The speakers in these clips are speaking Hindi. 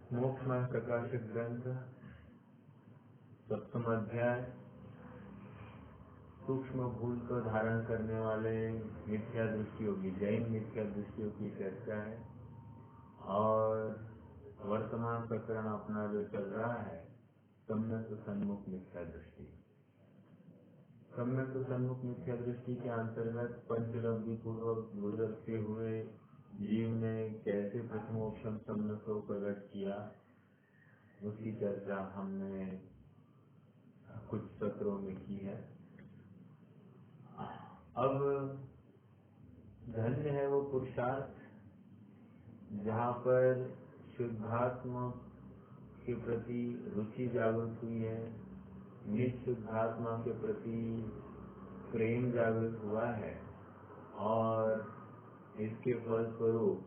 मोक्षमार्ग प्रकाशित ग्रंथ 7वां अध्याय सूक्ष्म भूल को धारण करने वाले मिथ्या दृष्टियों की जैन मिथ्या दृष्टियों की चर्चा है। और वर्तमान प्रकरण अपना जो चल रहा है सम्यक सन्मुख मिथ्या दृष्टि। सम्यक सन्मुख मिथ्या दृष्टि के अंतर्गत पंचलब्धि पूर्वक गुजरते हुए जीव ने कैसे प्रथमोक्षम सम्यक को प्रकट किया, उसकी चर्चा हमने कुछ सत्रों में की है। अब धन्य है वो पुरुषार्थ जहाँ पर शुद्धात्मा के प्रति रुचि जागृत हुई है, निशुद्धात्मा के प्रति प्रेम जागृत हुआ है और इसके फलस्वरूप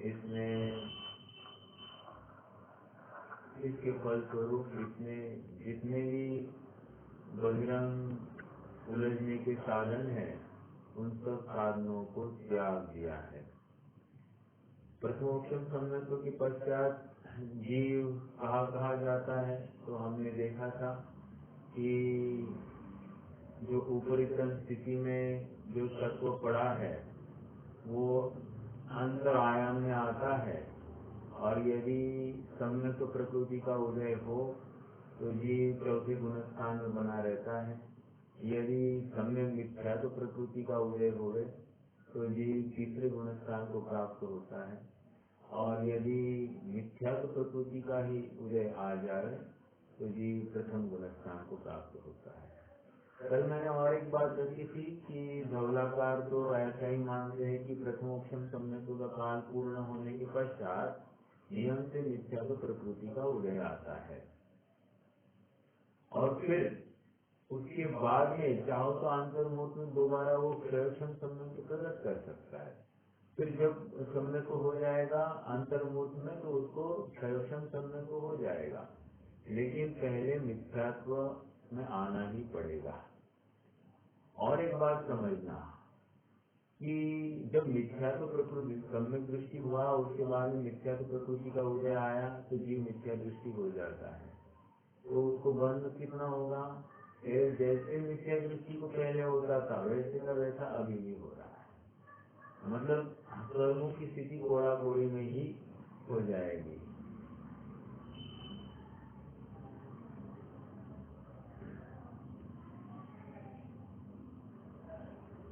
इसने जितने भी बहिरंग उलझने के साधन हैं उन सब साधनों को त्याग दिया है। प्रथमोक्षम सम्यक के पश्चात जीव कहा जाता है तो हमने देखा था कि जो उपरितन स्थिति में जो तत्व पड़ा है वो अंतर आयाम में आता है और यदि सम्यक प्रकृति का उदय हो तो जीव चौथे गुण स्थान में बना रहता है। यदि सम्यक मिथ्या तो प्रकृति का उदय होवे तो जीव तीसरे गुण स्थान को प्राप्त होता है और यदि मिथ्या तो प्रकृति का ही उदय आ जाए तो जीव प्रथम गुण स्थान को प्राप्त होता है। कल मैंने और एक बात रखी थी कि धवलाकार तो ऐसा ही मानते हैं कि प्रथमोक्षम सम्यक का काल पूर्ण होने के पश्चात नियम से मिथ्या तो प्रकृति का उदय आता है और फिर उसके बाद में चाहो तो अंतर्मुख में दोबारा वो क्षयक्षम सम्यक प्रकट कर सकता है। फिर जब सम्यक हो जाएगा अंतर्मुख में तो उसको क्षयक्षम सम्यक हो जाएगा, लेकिन पहले मिथ्यात्व में आना ही पड़ेगा। और एक बात समझना कि जब मिथ्यात्व प्रकृति सम्यक दृष्टि हुआ उसके बाद में मिथ्यात्व प्रकृति का उदय आया तो जीव मिथ्या दृष्टि हो जाता है तो उसको बंध कितना होगा। जैसे मिथ्या दृष्टि को पहले होता था वैसे का वैसा अभी भी हो रहा है, मतलब कर्मों की स्थिति कोड़ा कोड़ी में ही हो जाएगी।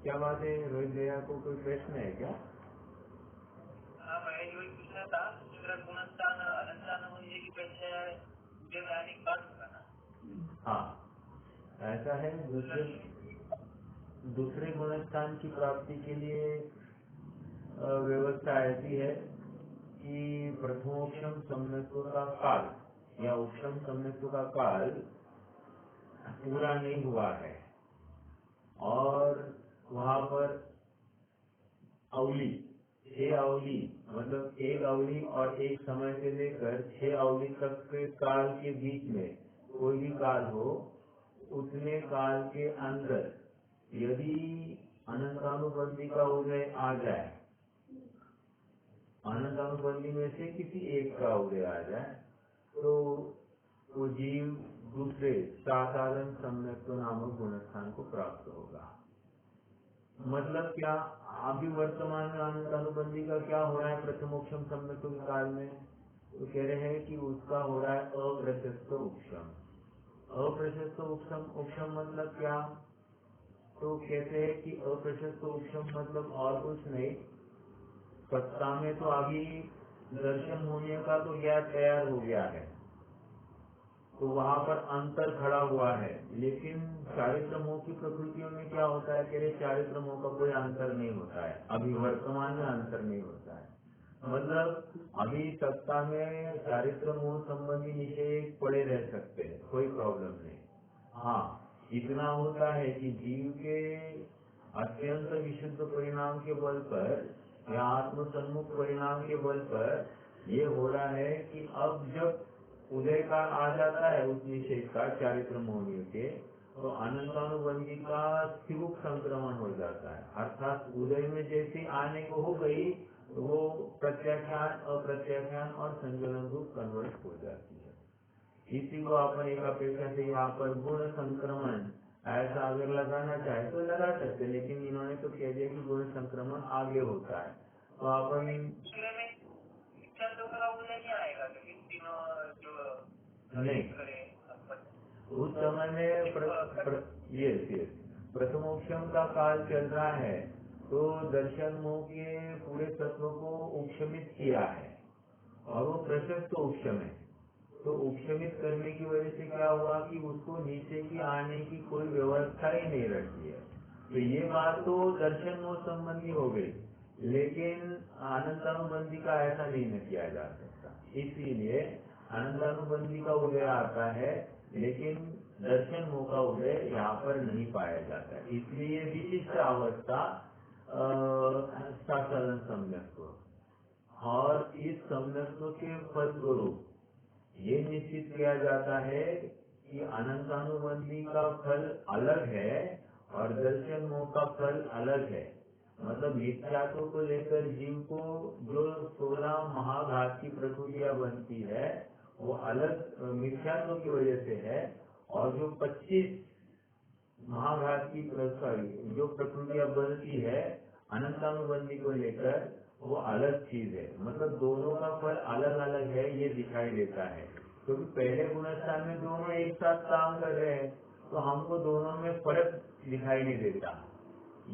क्या बात है रोहित भैया को कोई प्रश्न है क्या? हाँ, मैं वही पूछना था दूसरा गुणस्थान अनंतान होने की पहले वैज्ञानिक बात होगा ना। हाँ ऐसा है। दूसरे गुण स्थान की प्राप्ति के लिए व्यवस्था ऐसी है कि प्रथमोक्षम सम्यक्त्व का काल या उपशम सम्यक्त्व का काल पूरा नहीं हुआ है और वहाँ पर अवली 6 अवली मतलब एक अवली और एक समय से लेकर 6 अवली तक के काल के बीच में कोई भी काल हो उतने काल के अंदर यदि अनंतानुबंधी का उदय आ जाए, अनंतानुबंधी में से किसी एक का उदय आ जाए तो वो जीव दूसरे साधारण सम्यक्त्व नामक गुणस्थान को प्राप्त होगा। मतलब क्या अभी वर्तमान में अनंतानुबंधी का क्या हो रहा है प्रथमोक्षम सम्यक्त्व के काल में, तो कह रहे हैं कि उसका हो रहा है अप्रशस्त उपशम। अप्रशस्त उपशम मतलब क्या, तो कहते हैं कि अप्रशस्त उपशम मतलब और कुछ नहीं, सत्ता में तो अभी दर्शन होने का तो ज्ञात तैयार हो गया है तो वहाँ पर अंतर खड़ा हुआ है, लेकिन चारित्र मोह की प्रकृतियों में क्या होता है कि चारित्र मोह का कोई अंतर नहीं होता है, अभी वर्तमान में अंतर नहीं होता है। मतलब अभी सत्ता में चारित्र मोह संबंधी निषेध पड़े रह सकते हैं, कोई प्रॉब्लम नहीं। हाँ इतना होता है कि जीव के अत्यंत विशुद्ध परिणाम के बल पर या आत्म सन्मुख परिणाम के बल पर ये हो रहा है कि अब जब उदय काल आ जाता है उस निषेध का चारित्र मोहनियों के तो अनंतानुबंधी का सिवुक संक्रमण हो जाता है, अर्थात उदय में जैसे आने को हो गई वो प्रत्याख्यान अप्रत्याख्यान और संकलन रूप कन्वर्ट हो जाती है। इसी को अपन एक अपेक्षा से यहाँ पर गुण संक्रमण ऐसा अगर लगाना चाहे तो लगा सकते, लेकिन इन्होंने तो कह दिया कि गुण संक्रमण आगे होता है, तो अपन नहीं आएगा क्योंकि तीनों जो नहीं उस समय में प्रथमोक्षम का काल चल रहा है, तो दर्शन मोह के पूरे तत्व को उपशमित किया है और वो प्रशस्त उपशम है। तो उपशमित करने की वजह से क्या हुआ कि उसको नीचे की आने की कोई व्यवस्था ही नहीं रखी है। तो ये बात तो दर्शन मोह संबंधी हो गई, लेकिन अनंतानुबंधी का ऐसा नहीं न किया जा सकता। इसीलिए अनंतानुबंधी का उदय आता है, लेकिन दर्शन मोह का उदय यहाँ पर नहीं पाया जाता। इसलिए विशिष्ट अवस्था साधारण सम्यक्त्व और इस सम्यक्त्व के फलस्वरूप ये निश्चित किया जाता है कि अनंतानुबंधी का फल अलग है और दर्शन मोह का फल अलग है। मतलब मिथ्यात्व को लेकर जीव को जो 16 महाघात की प्रकृतियां बनती है वो अलग मिथ्यात्व की वजह से है, और जो 25 महाघात की जो प्रकृतियां बनती है अनंतानुबंधी को लेकर वो अलग चीज है। मतलब दोनों का फल अलग अलग है ये दिखाई देता है, क्योंकि पहले गुणस्थान में दोनों एक साथ काम कर रहे हैं तो हमको दोनों में फर्क दिखाई नहीं देता।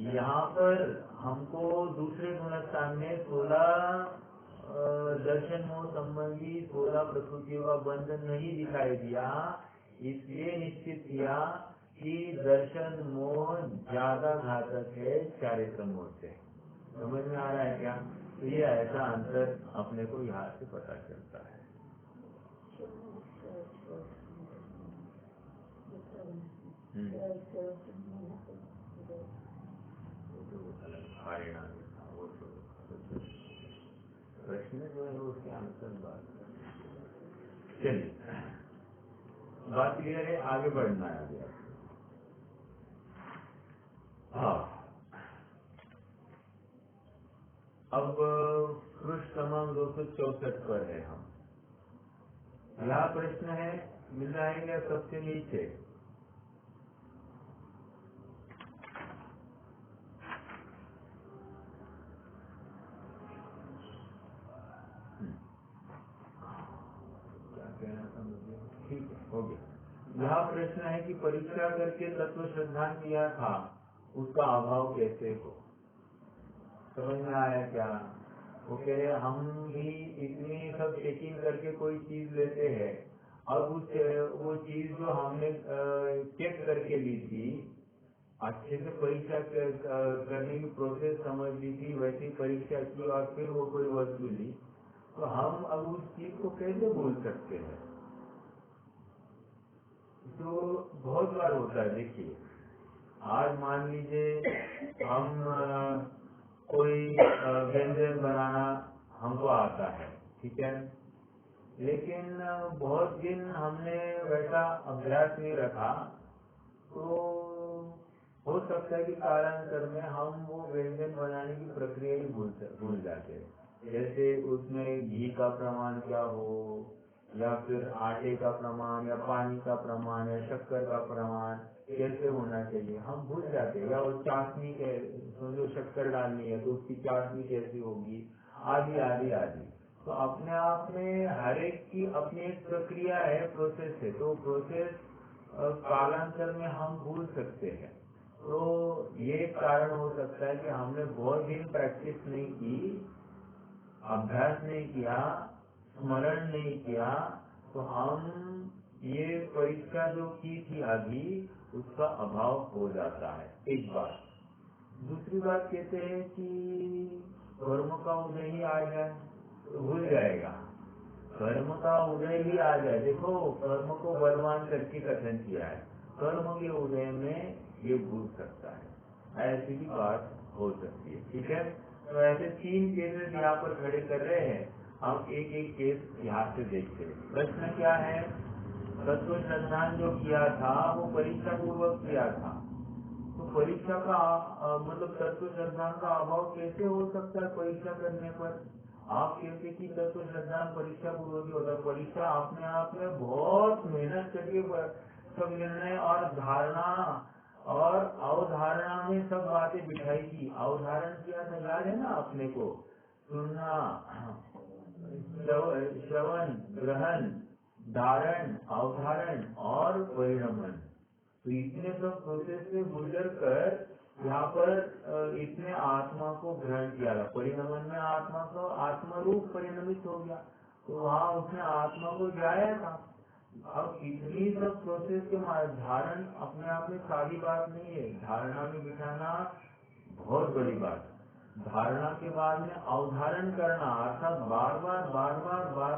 यहाँ पर हमको दूसरे गुणस्थान में 16 दर्शन मोह संबंधी 16 प्रकृतियों का बंधन नहीं दिखाई दिया, इसलिए निश्चित किया कि दर्शन मोह ज्यादा घातक है चारित्र मोह से। समझ में आ रहा है क्या? तो ये ऐसा अंतर अपने को यहाँ से पता चलता है। वो तो प्रश्न जो है उसके आंसर बात चलिए, बात क्लियर है, आगे बढ़ना है आगे। हाँ, अब पृष्ठ क्रमांक 264 पर है हम। यहाँ प्रश्न है, मिल जाएगा सबसे नीचे। क्या कहना था मुझे? ठीक है, हो गया। यहाँ प्रश्न है कि परीक्षा करके तत्व श्रद्धान किया था, उसका अभाव कैसे हो? समझ में आया क्या? वो कह रहे हम भी इतनी सब चेकिंग करके कोई चीज लेते हैं, अब उस वो चीज जो हमने चेक करके ली थी, अच्छे से परीक्षा करने की प्रोसेस समझ ली थी, वैसी परीक्षा की और फिर वो कोई वस्तु ली, तो हम अब उस चीज को कैसे भूल सकते हैं? तो बहुत बार होता है। देखिए, आज मान लीजिए हम कोई व्यंजन बनाना हमको आता है, ठीक है, लेकिन बहुत दिन हमने वैसा अभ्यास नहीं रखा, तो हो सकता है कि कालांतर में हम वो व्यंजन बनाने की प्रक्रिया ही भूल जाते हैं। जैसे उसमें घी का प्रमाण क्या हो, या फिर आटे का प्रमाण, या पानी का प्रमाण, या शक्कर का प्रमाण कैसे होना चाहिए, हम भूल जाते हैं। या वो चाशनी के समझो शक्कर डालनी है तो उसकी चाशनी कैसी होगी, आदि आदि आदि। तो अपने आप में हर एक की अपनी एक प्रक्रिया है, प्रोसेस है, तो प्रोसेस कालांतर में हम भूल सकते हैं। तो ये कारण हो सकता है कि हमने बहुत दिन प्रैक्टिस नहीं की, अभ्यास नहीं किया, स्मरण नहीं किया, तो हम ये परीक्षा जो की थी अभी उसका अभाव हो जाता है। एक बात। दूसरी बात कहते हैं कि कर्म का उदय ही आ जाए तो भूल जाएगा, कर्म का उदय ही आ जाए। देखो, कर्म को बलवान करके कथन किया है, कर्म के उदय में ये भूल सकता है, ऐसी भी बात हो सकती है। ठीक है, तो ऐसे 3 केसेस यहाँ पर खड़े कर रहे हैं, हम एक एक केस यहाँ से देखते हैं। प्रश्न क्या है? तत्व श्रद्धान जो किया था वो परीक्षा पूर्वक किया था, तो परीक्षा का मतलब तत्व श्रद्धान का अभाव कैसे हो सकता है? परीक्षा करने पर आप कहते कि तत्व श्रद्धान परीक्षा पूर्वक होता है। परीक्षा अपने आप में बहुत मेहनत करके सब निर्णय और धारणा और अवधारणा में सब बातें बिठाई थी। अवधारण किया था, याद है ना अपने को? सुनना, श्रवण, ग्रहण, धारण, अवधारण और परिणमन। तो इतने सब प्रोसेस से गुजर कर यहाँ पर इतने आत्मा को ग्रहण किया था। परिणमन में आत्मा को आत्मरूप परिणमित हो गया, तो वहाँ उसने आत्मा को जाया था। अब इतनी सब प्रोसेस के धारण अपने आप में सारी बात नहीं है। धारणा में बिठाना बहुत बड़ी बात। धारणा के बाद में अवधारण करना, अर्थात बार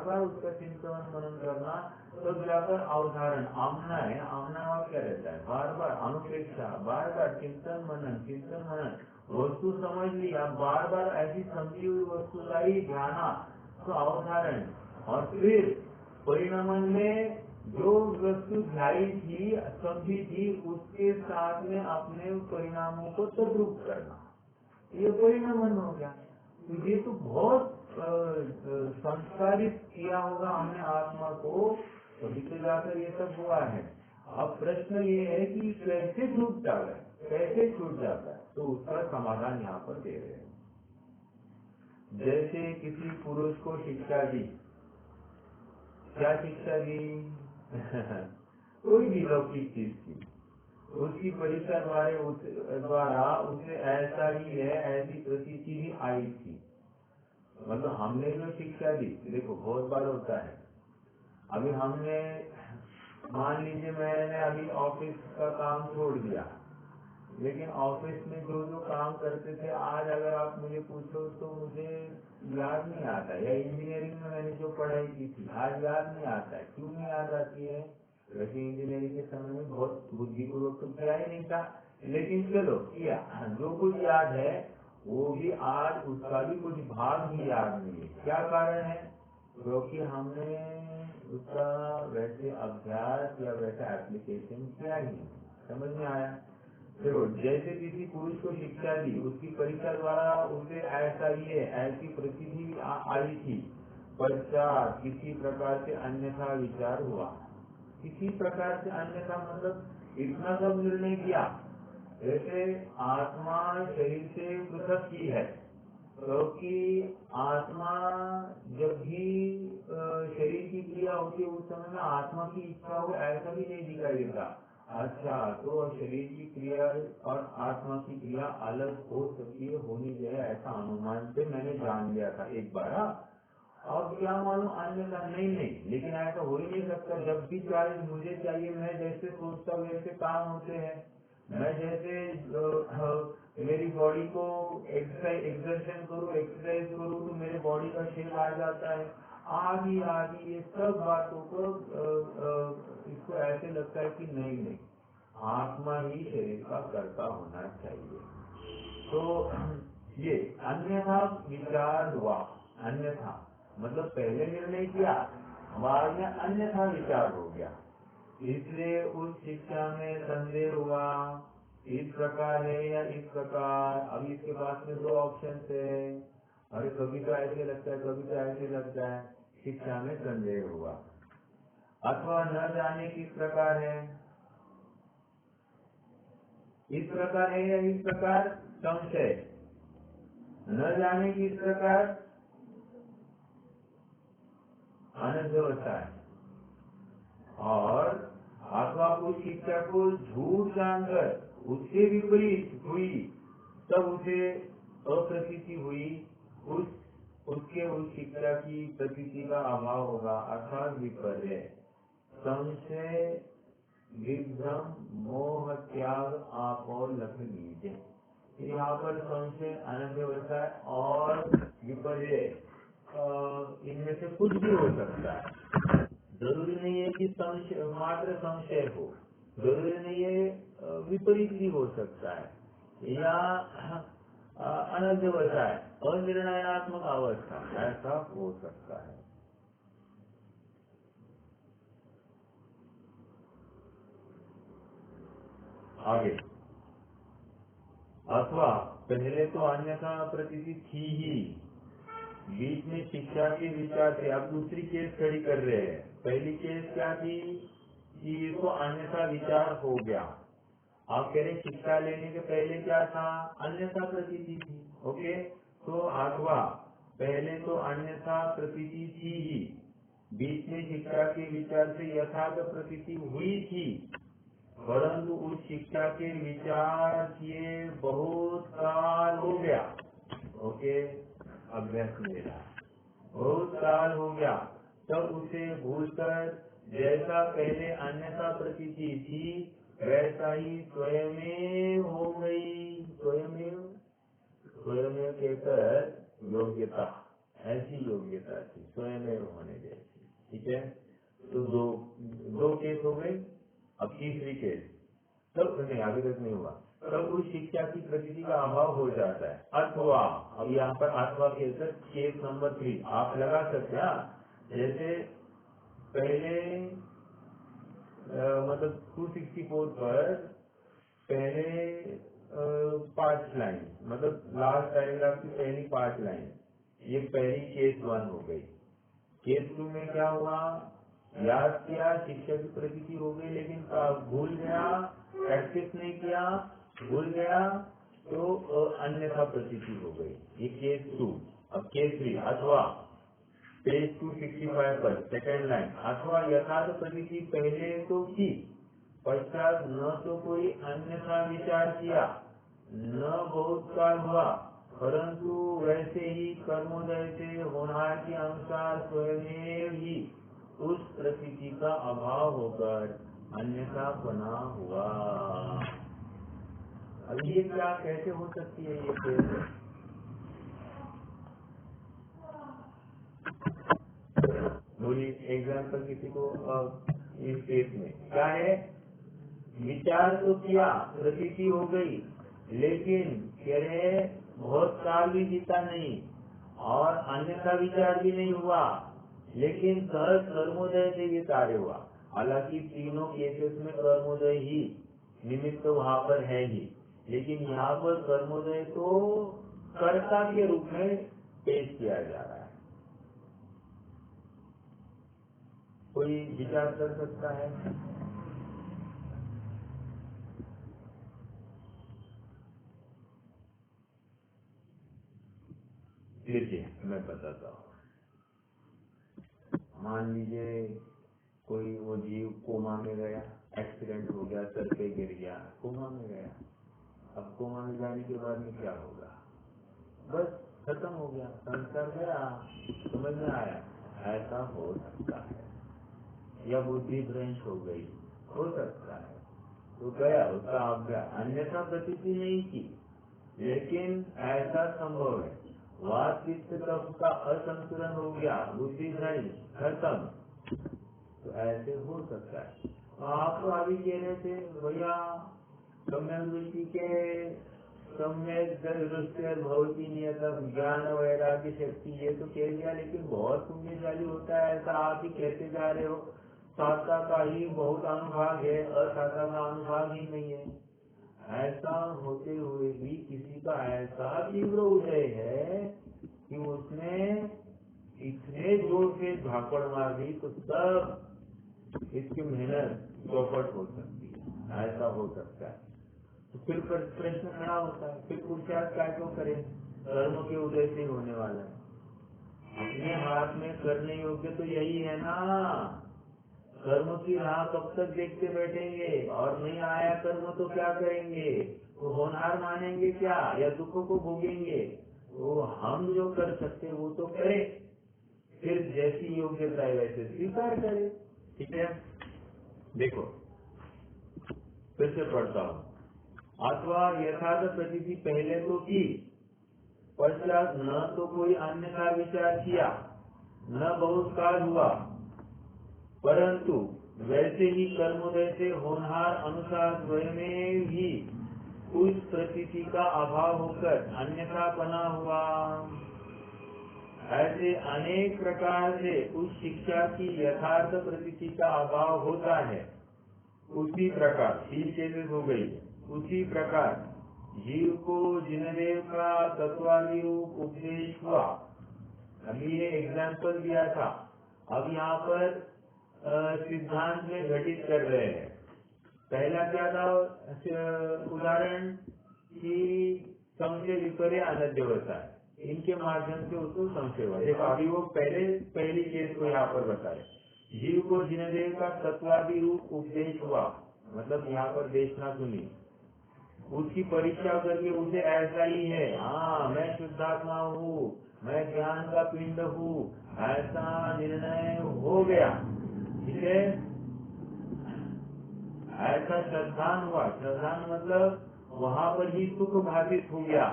बार उसका चिंतन मनन करना, तब जाकर अवधारण। आमना है, आमना और क्या रहता है? बार बार अनुपेक्षा, बार बार चिंतन मनन, वस्तु समझ लिया, बार बार ऐसी समझी हुई वस्तु का ही ध्यान, तो अवधारण। और फिर परिणमन में जो वस्तु ध्याई थी, समझी थी, उसके साथ में अपने परिणामों को तद्रूप करना, ये परिणमन हो गया। तो ये तो बहुत संस्कारित किया होगा हमने आत्मा को, तभी तो जाकर ये सब हुआ है। अब प्रश्न ये है कि कैसे छूट जाता है, कैसे छूट जाता है? तो उसका समाधान यहाँ पर दे रहे हैं। जैसे किसी पुरुष को शिक्षा दी, क्या शिक्षा दी? कोई भी लौकिक चीज की, उसकी परीक्षा द्वारा उसे ऐसा ही है, ऐसी प्रतीति भी आई थी। मतलब हमने जो शिक्षा दी, देखो बहुत बार होता है। अभी हमने मान लीजिए मैंने अभी ऑफिस का काम छोड़ दिया, लेकिन ऑफिस में जो जो काम करते थे आज अगर आप मुझे पूछो तो मुझे याद नहीं आता। या इंजीनियरिंग में मैंने जो पढ़ाई की थी आज याद नहीं आता है। क्यों नहीं याद आती है? वैसे इंजीनियरिंग के समय में बहुत बुद्धिपूर्वक तो किया ही नहीं था, लेकिन चलो किया। जो कुछ याद है वो भी आज उसका भी कुछ भाग भी याद नहीं है। क्या कारण है? क्योंकि हमने उसका वैसे अभ्यास या वैसा एप्लीकेशन किया ही नहीं। समझ में आया? देखो, जैसे किसी पुरुष को शिक्षा दी, उसकी परीक्षा द्वारा उसे ऐसा ही है, ऐसी प्रसिद्धि आई थी, पश्चात किसी प्रकार से अन्यथा विचार हुआ। किसी प्रकार से अन्यथा मतलब इतना सब निर्णय किया। जैसे आत्मा शरीर से पृथक की है, क्योंकि आत्मा जब भी शरीर की क्रिया होती है उस समय में आत्मा की इच्छा हो ऐसा भी नहीं दिखाई देता। अच्छा, तो शरीर की क्रिया और आत्मा की क्रिया अलग हो सकती है, होनी चाहिए, ऐसा अनुमान से मैंने जान लिया था एक बार। अब क्या मालूम अन्यथा नहीं, लेकिन ऐसा हो ही नहीं सकता। जब भी चाहे मुझे चाहिए, मैं जैसे सोचता हूँ वैसे काम होते हैं। मैं जैसे मेरी बॉडी को एक्सरसाइज करूँ तो मेरे बॉडी का शेप आ जाता है। आदि ये सब बातों को इसको ऐसे लगता है कि नहीं, आत्मा ही शरीर का कर्ता होना चाहिए। तो ये अन्यथा विचार हुआ। अन्यथा मतलब पहले निर्णय किया, बाद में अन्यथा विचार हो गया, इसलिए उस शिक्षा में संदेह हुआ। इस प्रकार है या इस प्रकार। अब इसके पास में दो ऑप्शन है, अरे कभी तो ऐसे लगता है, कभी तो ऐसे लगता है। शिक्षा में संदेह हुआ। अथवा न जाने किस प्रकार है, इस प्रकार है या इस प्रकार, संशय। न जाने किस प्रकार, अनव्यवस्था है। और अथवा उस शिक्षा को झूठ जानकर उससे विपरीत हुई, तब उसे अप्रतीति हुई, उसके उस शिक्षा की प्रतीति का अभाव होगा, अर्थात विपर्य। संशय, विभ्रम, मोह, त्याग आप और लख लीजिए। यहाँ पर संशय, अनव्यवस्था और विपर्य, इनमें से कुछ भी हो सकता है। जरूरी नहीं है कि संशय मात्र संशय हो, जरूरी नहीं है विपरीत भी हो सकता है, या अनव्यवस्था है, अनिर्णयात्मक अवस्था, ऐसा हो सकता है। आगे अथवा पहले तो अन्यथा प्रतीति थी ही, बीच में शिक्षा के विचार से। अब दूसरी केस खड़ी कर रहे हैं। पहली केस क्या थी कि इसको अन्यथा विचार हो गया। आप कह रहे शिक्षा लेने के पहले क्या था, अन्यथा प्रतीति थी। ओके, तो अथवा पहले तो अन्यथा प्रतीति थी ही, बीच में शिक्षा के विचार से यथार्थ प्रतीति हुई थी, परंतु उस शिक्षा के विचार किए बहुत काल हो गया। ओके, अभ्यास मेरा बहुत काल हो गया, तब उसे भूलकर जैसा पहले अन्यथा प्रतीति थी वैसा ही स्वयमेव हो गई। स्वयमेव कहकर योग्यता, ऐसी योग्यता थी स्वयमेव होने जैसी। ठीक है, तो दो केस हो गए। अब तीसरी केस, तब नहीं, अभी तक नहीं हुआ, तब उस शिक्षा की प्रतीति का अभाव हो जाता है। अथवा, अब यहाँ पर अथवा कहकर केस नंबर 3 आप लगा सकते हैं। जैसे पहले मतलब 264 पर पहले 5 लाइन, मतलब लास्ट पैराग्राफ की पहली 5 लाइन, ये पहली केस 1 हो गई। केस 2 में क्या हुआ, याद किया, शिक्षा की प्रतीति हो गई, लेकिन भूल गया, प्रैक्टिस नहीं किया, भूल गया, तो अन्यथा प्रतीति हो गई। ये केस 2। अब केस 3, अथवा पेज 265 पर सेकेंड लाइन, अथवा यथार्थ प्रतीति पहले तो की, पश्चात न तो कोई अन्यथा विचार किया, न बहुत काल हुआ, परंतु वैसे ही कर्मोदय से होनहार के अनुसार स्वयं ही उस प्रतीति का अभाव होकर अन्यथा बना हुआ। अब ये क्या कैसे हो सकती है ये केस? बोलिए एग्जाम्पल किसी को। इस केस में क्या है, विचार तो किया, प्रतीति हो गई, लेकिन कह रहे बहुत काल भी बीता नहीं और अन्यथा विचार भी नहीं हुआ, लेकिन सहज कर्मोदय से ये कार्य हुआ। हालांकि तीनों केसेस में कर्मोदय ही निमित्त तो वहाँ पर है ही, लेकिन यहाँ पर कर्मोदय तो कर्ता के रूप में पेश किया जा रहा है। कोई विचार कर सकता है? देखिए मैं बताता हूँ। मान लीजिए कोई वो जीव कोमा में गया, एक्सीडेंट हो गया, सर पे गिर गया, कोमा में गया। अब कोमा में जाने के बाद में क्या होगा, बस खत्म हो गया, संस्कार गया, समझ में आया। ऐसा हो सकता है, या बुद्धि भ्रंश हो गई, हो सकता है, तो गया उसका आप गया, अन्यथा प्रतीति नहीं की, लेकिन ऐसा संभव है। वास्तविक का असंतुलन हो गया, बुद्धि भ्रंश खत्म, तो ऐसे हो सकता है। आप तो अभी कह रहे थे भैया सम्यक दृष्टि के सम्यक दृष्टि भगवती नियतम ज्ञान वैराग्य शक्ति, ये तो कह दिया, लेकिन बहुत पुण्यशाली होता है ऐसा आप ही कहते जा रहे हो। साता का ही बहुत अनुभाग है, असाता का अनुभाग ही नहीं है। ऐसा होते हुए भी किसी का ऐसा तीव्र उदय है कि उसने इतने जोर से झापड़ मार दी तो सब इसकी मेहनत चौपट हो सकती है, ऐसा हो सकता है। तो फिर प्रश्न खड़ा होता है, फिर पुरुषार्थ क्या क्यों करें, कर्म के उदय से होने वाला है। अपने हाथ में करने योग्य तो यही है ना, कर्म की राह कब तक देखते बैठेंगे, और नहीं आया कर्म तो क्या करेंगे, तो होनहार मानेंगे क्या, या दुखों को भोगेंगे। तो हम जो कर सकते वो तो करें, फिर जैसी योग्यता है वैसे स्वीकार करें। ठीक है, देखो फिर से पढ़ता हूँ। अथवा यथार्थ प्रतीति पहले तो की, पश्चात न तो कोई अन्यथा विचार किया, न बहुत काल हुआ, परंतु वैसे ही कर्मोदय से होनहार अनुसार स्वयं ही उस प्रतीति का अभाव होकर अन्यथा बना हुआ। ऐसे अनेक प्रकार से उस शिक्षा की यथार्थ प्रतीति का अभाव होता है। उसी प्रकार 3 केसेस हो गई। उसी प्रकार जीव को जिनदेव का तत्वादि रूप उपदेश हुआ। अभी ये एग्जाम्पल दिया था। अब यहाँ पर सिद्धांत में घटित कर रहे हैं। पहला क्या था उदाहरण कि संशय विपर्य अनद्यवता है, इनके माध्यम से उसको संशय हुआ। देखो अभी वो पहली केस को यहाँ पर बता रहे। जीव को जिनदेव का तत्वादि रूप उपदेश हुआ, मतलब यहाँ पर देशना सुनी, उसकी परीक्षा करके उसे ऐसा ही है, हाँ मैं शुद्धात्मा हूँ, मैं ज्ञान का पिंड हूँ, ऐसा निर्णय हो गया। ठीक है, ऐसा श्रद्धान हुआ। श्रद्धान मतलब वहाँ पर ही सुख भाषित हो गया।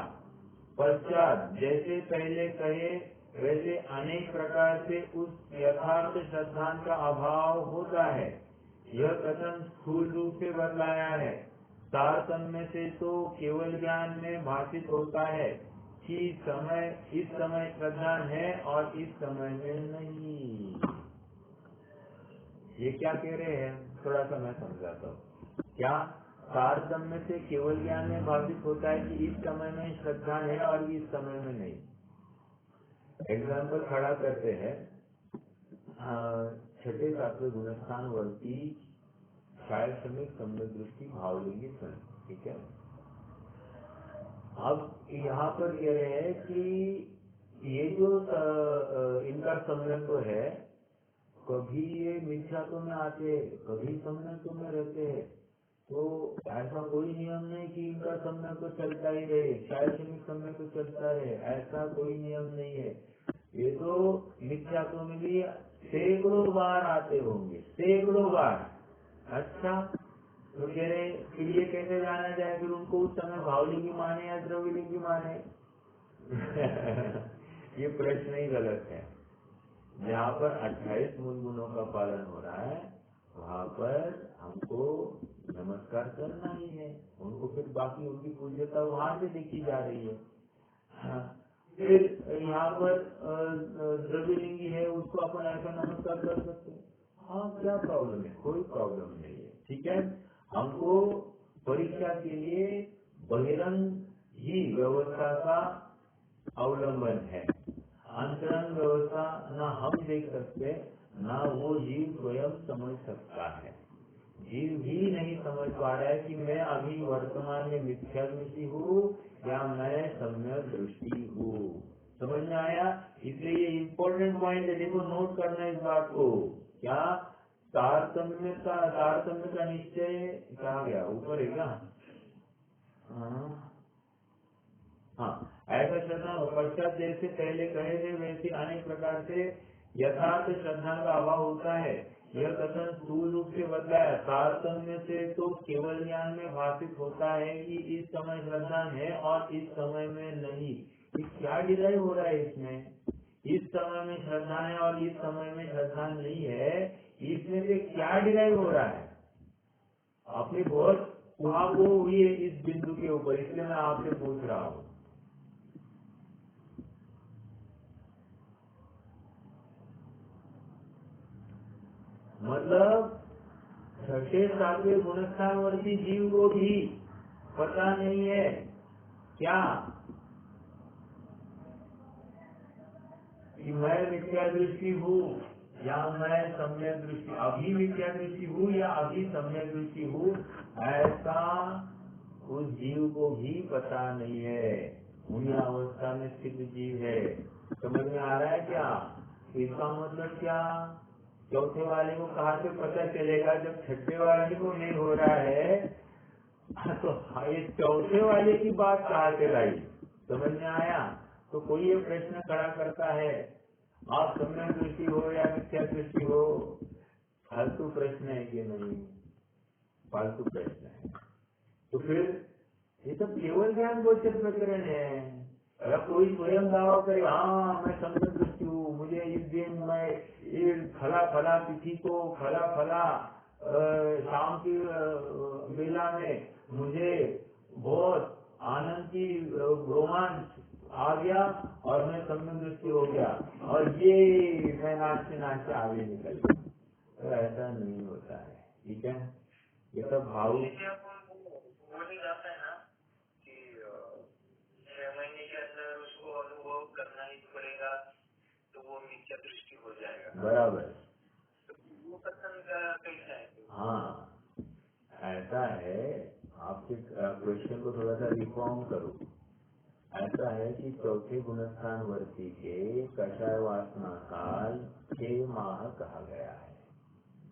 पश्चात जैसे पहले कहे वैसे अनेक प्रकार से उस यथार्थ श्रद्धान का अभाव होता है। यह कथन स्थूल रूप से बतलाया है। तारतम्य से तो केवल ज्ञान में भाषित होता है कि इस समय श्रद्धान है और इस समय में नहीं। ये क्या कह रहे हैं, थोड़ा सा मैं समझाता हूँ। क्या तारतम्य से केवल ज्ञान में भाषित होता है कि इस समय में श्रद्धा है और इस समय में नहीं। एग्जाम्पल खड़ा करते हैं, छठे सातवें गुणस्थान वर्ती शायद समय सम्यक दृष्टि भावलिंगी सन। ठीक है, अब यहाँ पर कह रहे हैं कि ये जो इनका सम्यक है, कभी ये मिथ्यात्व में आते, कभी सम्यक में रहते हैं। तो ऐसा कोई नियम नहीं कि इनका सम्यक तो चलता ही रहे, शायद सम्यक तो चलता रहे, ऐसा कोई नियम नहीं है। ये तो मिथ्यात्व में भी सैकड़ों बार आते होंगे, सैकड़ों बार। अच्छा, तो कह रहे फिर ये कैसे जाना जाए फिर उनको उस समय भावलिंगी माने या द्रव्यलिंगी माने? ये प्रश्न ही गलत है। जहाँ पर 28 मूल गुणों का पालन हो रहा है वहाँ पर हमको नमस्कार करना ही है। उनको फिर बाकी उनकी पूज्यता वहाँ से देखी जा रही है। हाँ, फिर यहाँ पर द्रव्यलिंगी है, उसको अपन ऐसा नमस्कार कर सकते हैं। हाँ, क्या प्रॉब्लम है? कोई प्रॉब्लम नहीं है। ठीक है, हमको परीक्षा के लिए बहिरंग ही व्यवस्था का अवलंबन है। अंतरंग व्यवस्था न हम देख सकते, न वो जीव स्वयं समझ सकता है। जीव भी नहीं समझ पा रहा है कि मैं अभी वर्तमान में मिथ्या दृष्टि हूँ या मैं सम्यक दृष्टि हूँ। समझ में आया? इसलिए ये इम्पोर्टेंट पॉइंट है, देखो नोट करना इस बात को। क्या तारतम्य का निश्चय क्या गया ऊपर है क्या? हाँ, ऐसा श्रद्धा पश्चात जैसे पहले कहे थे वैसे अनेक प्रकार से यथार्थ श्रद्धा का अभाव होता है। यह कथन स्थूल रूप से बदलाया। तारतम्य से तो केवल ज्ञान में भाषित होता है कि इस समय श्रद्धा है और इस समय में नहीं। ये क्या डिराइव हो रहा है इसमें? इस समय में श्रद्धा है और इस समय में श्रद्धा नहीं है, इसमें से क्या डिराइव हो रहा है? अपनी बहुत वहाँ वो हुई है इस बिंदु के ऊपर, इसलिए मैं आपसे पूछ रहा हूँ। मतलब छठे सातवें गुणस्थानवर्ती जीव को भी पता नहीं है क्या कि मैं मिथ्या दृष्टि हूँ या मैं सम्यक दृष्टि, अभी मिथ्या दृष्टि हूँ या अभी सम्यक दृष्टि हूँ, ऐसा उस जीव को भी पता नहीं है। उन्हीं अवस्था में स्थित जीव है। समझ में आ रहा है क्या? इसका मतलब क्या? चौथे वाले को कहाँ से पता चलेगा जब छठे वाले को नहीं हो रहा है? तो ये चौथे वाले की बात कहाँ से लाई? समझ में आया? तो कोई ये प्रश्न खड़ा करता है, आप सम्यक दृष्टि हो या मिथ्या दृष्टि हो? फालतू प्रश्न है कि नहीं? फालतू प्रश्न है। तो फिर ये तो केवल ज्ञान गोचर प्रकरण है। अगर कोई स्वयं दावा करे हाँ मैं सम्यक दृष्टि हूँ, मुझे इस दिन मैं ये फला फला तिथि को फला फला शाम की बेला में मुझे बहुत आनंद की रोमांच आ गया और मैं सम्यक दृष्टि हो गया और ये मैं नाचते नाचते आगे निकल गया, तो ऐसा नहीं होता है। ठीक है, ये सब भाव वो नहीं जाता है ना कि 6 महीने के अंदर उसको अनुभव करना ही पड़ेगा, तो वो मिथ्या दृष्टि हो जाएगा। बराबर। तो वो कथन का कैसा है? हाँ, ऐसा है, आपके क्वेश्चन को थोड़ा सा रिफॉर्म करो। ऐसा है कि चौथे गुणस्थान वर्ती के कषाय वासना काल 6 माह कहा गया है।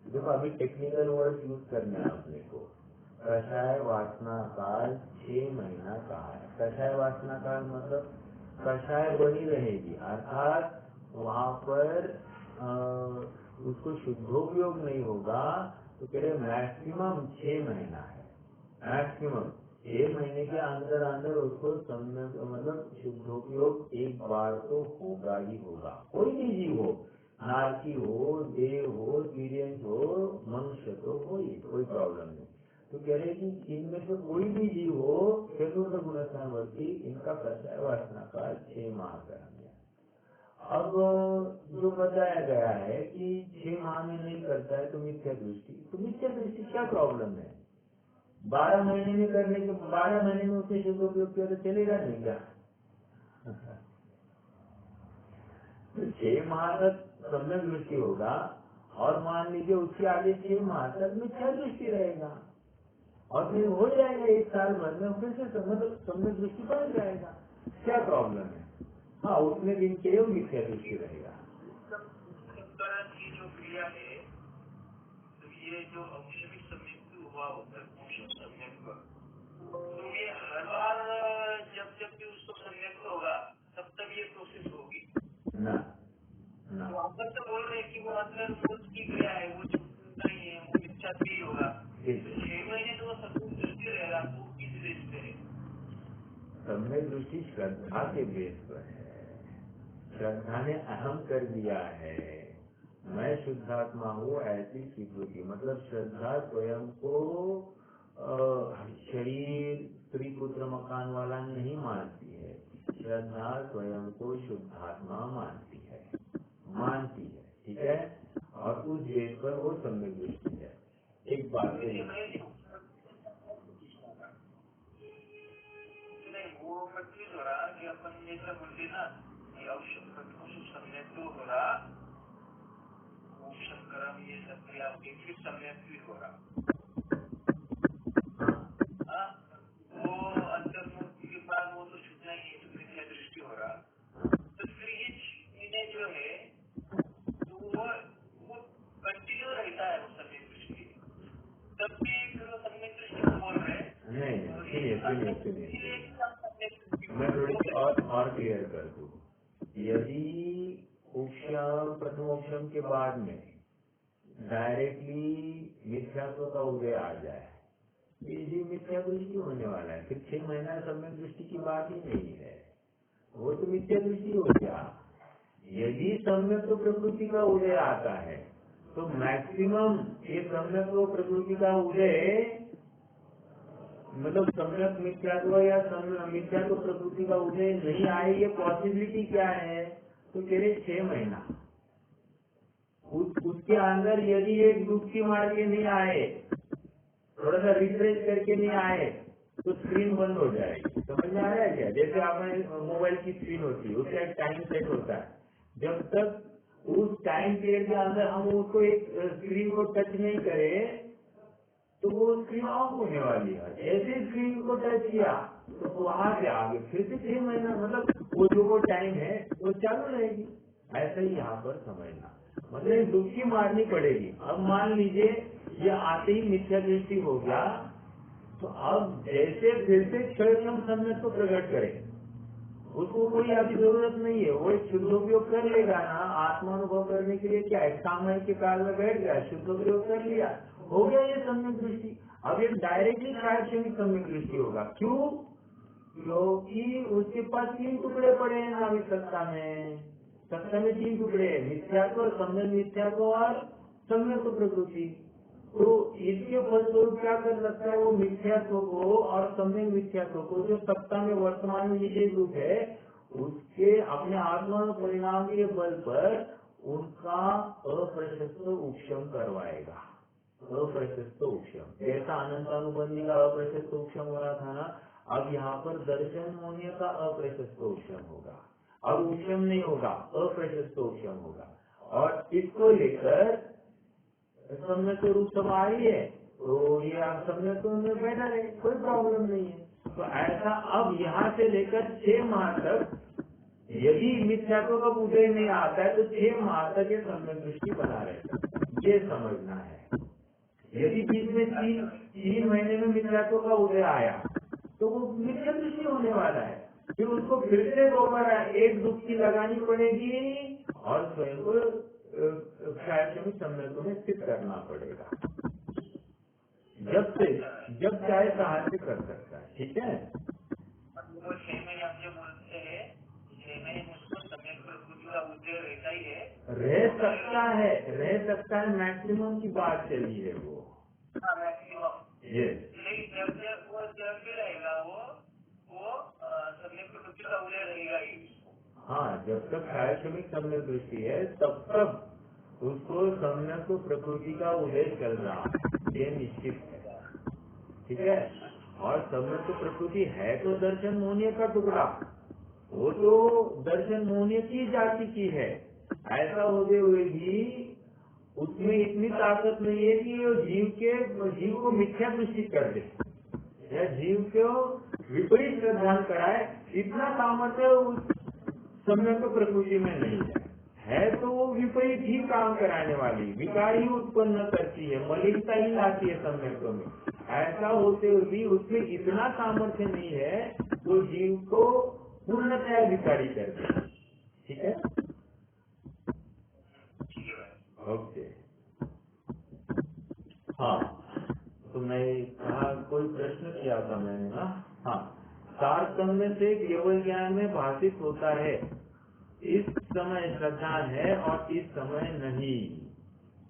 देखो अभी टेक्निकल वर्ड यूज करना है अपने को। कषाय वासना काल 6 महीना कहा है। कषाय वासना काल मतलब कषाय बनी रहेगी, अर्थात वहाँ पर उसको शुद्धोपयोग नहीं होगा, तो कह रहे मैक्सिमम 6 महीना है। मैक्सिमम 6 महीने के अंदर अंदर उसको मतलब शुद्धोपयोग एक बार तो होगा ही होगा। कोई भी जीव हो, नारकी हो, देव हो, तिर्यंक हो, मनुष्य तो हो ही, कोई प्रॉब्लम नहीं। तो कह रहे कि इनमें से कोई भी जीव हो, चतुर्थ गुणस्थान वर्ती, इनका कषाय वासना काल 6 माह का है। अब जो बताया गया है कि 6 माह में नहीं करता है तो मिथ्या दृष्टि, तो मिथ्या दृष्टि क्या प्रॉब्लम है? 12 महीने में करने के 12 महीने में उसने शुद्धोपयोग किया तो चलेगा नहीं क्या? तो 6 माह तक सम्यक दृष्टि होगा, और मान लीजिए उसके आगे 6 माह तक मिथ्या दृष्टि रहेगा, और फिर हो जाएगा 1 साल भर में फिर से सम्यक दृष्टि बढ़ जाएगा। क्या प्रॉब्लम है? हाँ, उतने दिन के लिए मिथ्या दृष्टि रहेगा। की जो क्रिया है, तो ये जो औषधि सम्यक हुआ होता है, औषध सम्यक, तो ये हर बार जब भी उसको सम्यक होगा तब ये प्रोसेस होगी ना ना। तो आप तो बोल रहे हैं कि वो अंदर उसकी क्रिया है, वो नहीं है, वो मिथ्या भी होगा। तो 6 महीने तो वो सम्यक दृष्टि रहेगा, तो किस बेस पे है? सम्यक दृष्टि श्रद्धा के बेस पर है। श्रद्धा ने अहम कर दिया है, मैं शुद्धात्मा हूँ ऐसी स्वीकृति, मतलब श्रद्धा स्वयं को शरीर स्त्री पुत्र मकान वाला नहीं मानती है। श्रद्धा स्वयं को शुद्धात्मा मानती है, ठीक है। और उस बेस पर वो सम्यक दृष्टि है। एक बात नहीं, वो कंफ्यूज हो रहा कि अपन जैसा बोलते ना कि औषध सम्यक तो हो रहा, शंकरम ये सब क्रिया फिर सम्यक भी हो रहा, वो अंतर्मुक्ति के बाद वो तो छूटना ही है, तो मिथ्या दृष्टि हो रहा। तो फिर ये चीजें जो है तो वो कंटिन्यू रहता है वो सम्यक दृष्टि, तब भी फिर वो सम्यक दृष्टि को बोल रहे हैं। नहीं, सुनिए, मैं थोड़ी और क्लियर कर दूं। यदि उपशम प्रथमोपशम के बाद में डायरेक्टली मिथ्यात्व का उदय आ जाए, ये मिथ्या दृष्टि होने वाला है, फिर 6 महीना सम्यक दृष्टि की बात ही नहीं है, वो तो मिथ्या दृष्टि हो गया। यदि सम्यक तो प्रकृति का उदय आता है, तो मैक्सिमम ये सम्यक प्रकृति का उदय मतलब सम्यक मिथ्यात्व या मिथ्यात्व प्रकृति का उदय नहीं आए, ये पॉसिबिलिटी क्या है? तो कह रहे 6 महीना उसके अंदर यदि एक डुबकी मार के नहीं आए, थोड़ा सा रिफ्रेश करके नहीं आए, तो स्क्रीन बंद हो जाएगी। समझ में आ रहा है क्या? जैसे आपने मोबाइल की स्क्रीन होती है, उसका एक टाइम सेट होता है, जब तक उस टाइम पीरियड के अंदर हम उसको एक स्क्रीन को टच नहीं करें तो वो स्क्रीन ऑफ होने वाली है। ऐसे स्क्रीन को टच किया तो वहां से आगे फिर से 6 महीना मतलब वो टाइम है वो चालू रहेगी। ऐसा ही यहाँ पर समझना, मतलब डुबकी मारनी पड़ेगी। अब मान लीजिए ये आते ही मिथ्या दृष्टि हो गया, तो अब जैसे फिर से क्षण सम्यक को प्रकट करें, उसको कोई अभी जरूरत नहीं है, वो एक शुद्धोपयोग कर लेगा ना। आत्मानुभव करने के लिए क्या है, सामयिक के काल में बैठ गया, शुद्धोपयोग कर लिया, हो गया ये सम्यक दृष्टि। अब ये डायरेक्टली प्रायश्चित सम्यक दृष्टि होगा। क्यों? क्योंकि उसके पास 3 टुकड़े पड़े हैं नाभिक सत्ता में। सत्ता में 3 टुकड़े, मिथ्यात्व, सम्यक मिथ्यात्व और सम्यक प्रकृति। तो इसके फलस्वरूप क्या कर सकता है, वो मिथ्यात्व को और सम्यक मिथ्यात्व को जो सत्ता में वर्तमान में विशेष रूप है, उसके अपने आत्मा परिणाम के बल पर उनका अप्रशस्त उपशम करवाएगा। अप्रशस्त उपशम, जैसा अनंतानुबंधी का अप्रशस्त उपशम हो रहा था ना, अब यहाँ पर दर्शन मोहनीय का अप्रशस्त उपशम होगा, अब उपशम नहीं होगा, अप्रशस्त उपशम होगा, और इसको लेकर सम्यक रूप सब आ रही है, तो ये आप सम्यक में बेटर है, कोई प्रॉब्लम नहीं है। तो ऐसा अब यहाँ से लेकर 6 माह तक यदि मिथ्यात्व का उदय नहीं आता है तो 6 माह तक ये सम्यक दृष्टि बना रहेगा, ये समझना है। यदि बीच में 3 महीने में मिथ्यात्व का उदय आया तो वो मिथ्या दृष्टि होने वाला है, फिर उसको फिर से दोबारा एक डुबकी लगानी पड़ेगी और स्वयं को प्रायश्चित सम्यक में स्थित करना पड़ेगा। जब चाहे कहा से कर सकता है, ठीक है। वो 6 महीने हम जो बोलते हैं 6 महीने मुझको सम्यक प्रकृति का उदय रहता ही है, रह सकता है, मैक्सिमम की बात चली है वो। ये जब भी रहेगा वो सम्यक प्रकृति का उदय रहेगा ही। हाँ, जब तक प्रायश्चित सम्यक दृष्टि है तब तक उसको सम्यक प्रकृति का उदय चल रहा है, ये निश्चित है, ठीक है। और सम्यक प्रकृति है तो दर्शन मोहनीय का टुकड़ा, वो तो दर्शन मोहनीय की जाति की है, ऐसा होते हुए भी उसमें इतनी ताकत नहीं है कि वो जीव को मिथ्या दृष्टि कर दे या जीव को विपरीत श्रद्धान कराए, इतना सामर्थ्य उस सम्यक प्रकृति में नहीं है तो वो विपरीत ही काम कराने वाली, विकार ही उत्पन्न करती है, मलिनता ही लाती है सम्यक में। ऐसा होते हुए भी उसमें इतना सामर्थ्य नहीं है तो जीव को पूर्णतया विकारी कर दे, ठीक है। ओके, हाँ, तो मैं कहा कोई प्रश्न किया था मैंने ना, हाँ, तारतम्य से केवल ज्ञान में भाषित होता है, इस समय श्रद्धान है और इस समय नहीं,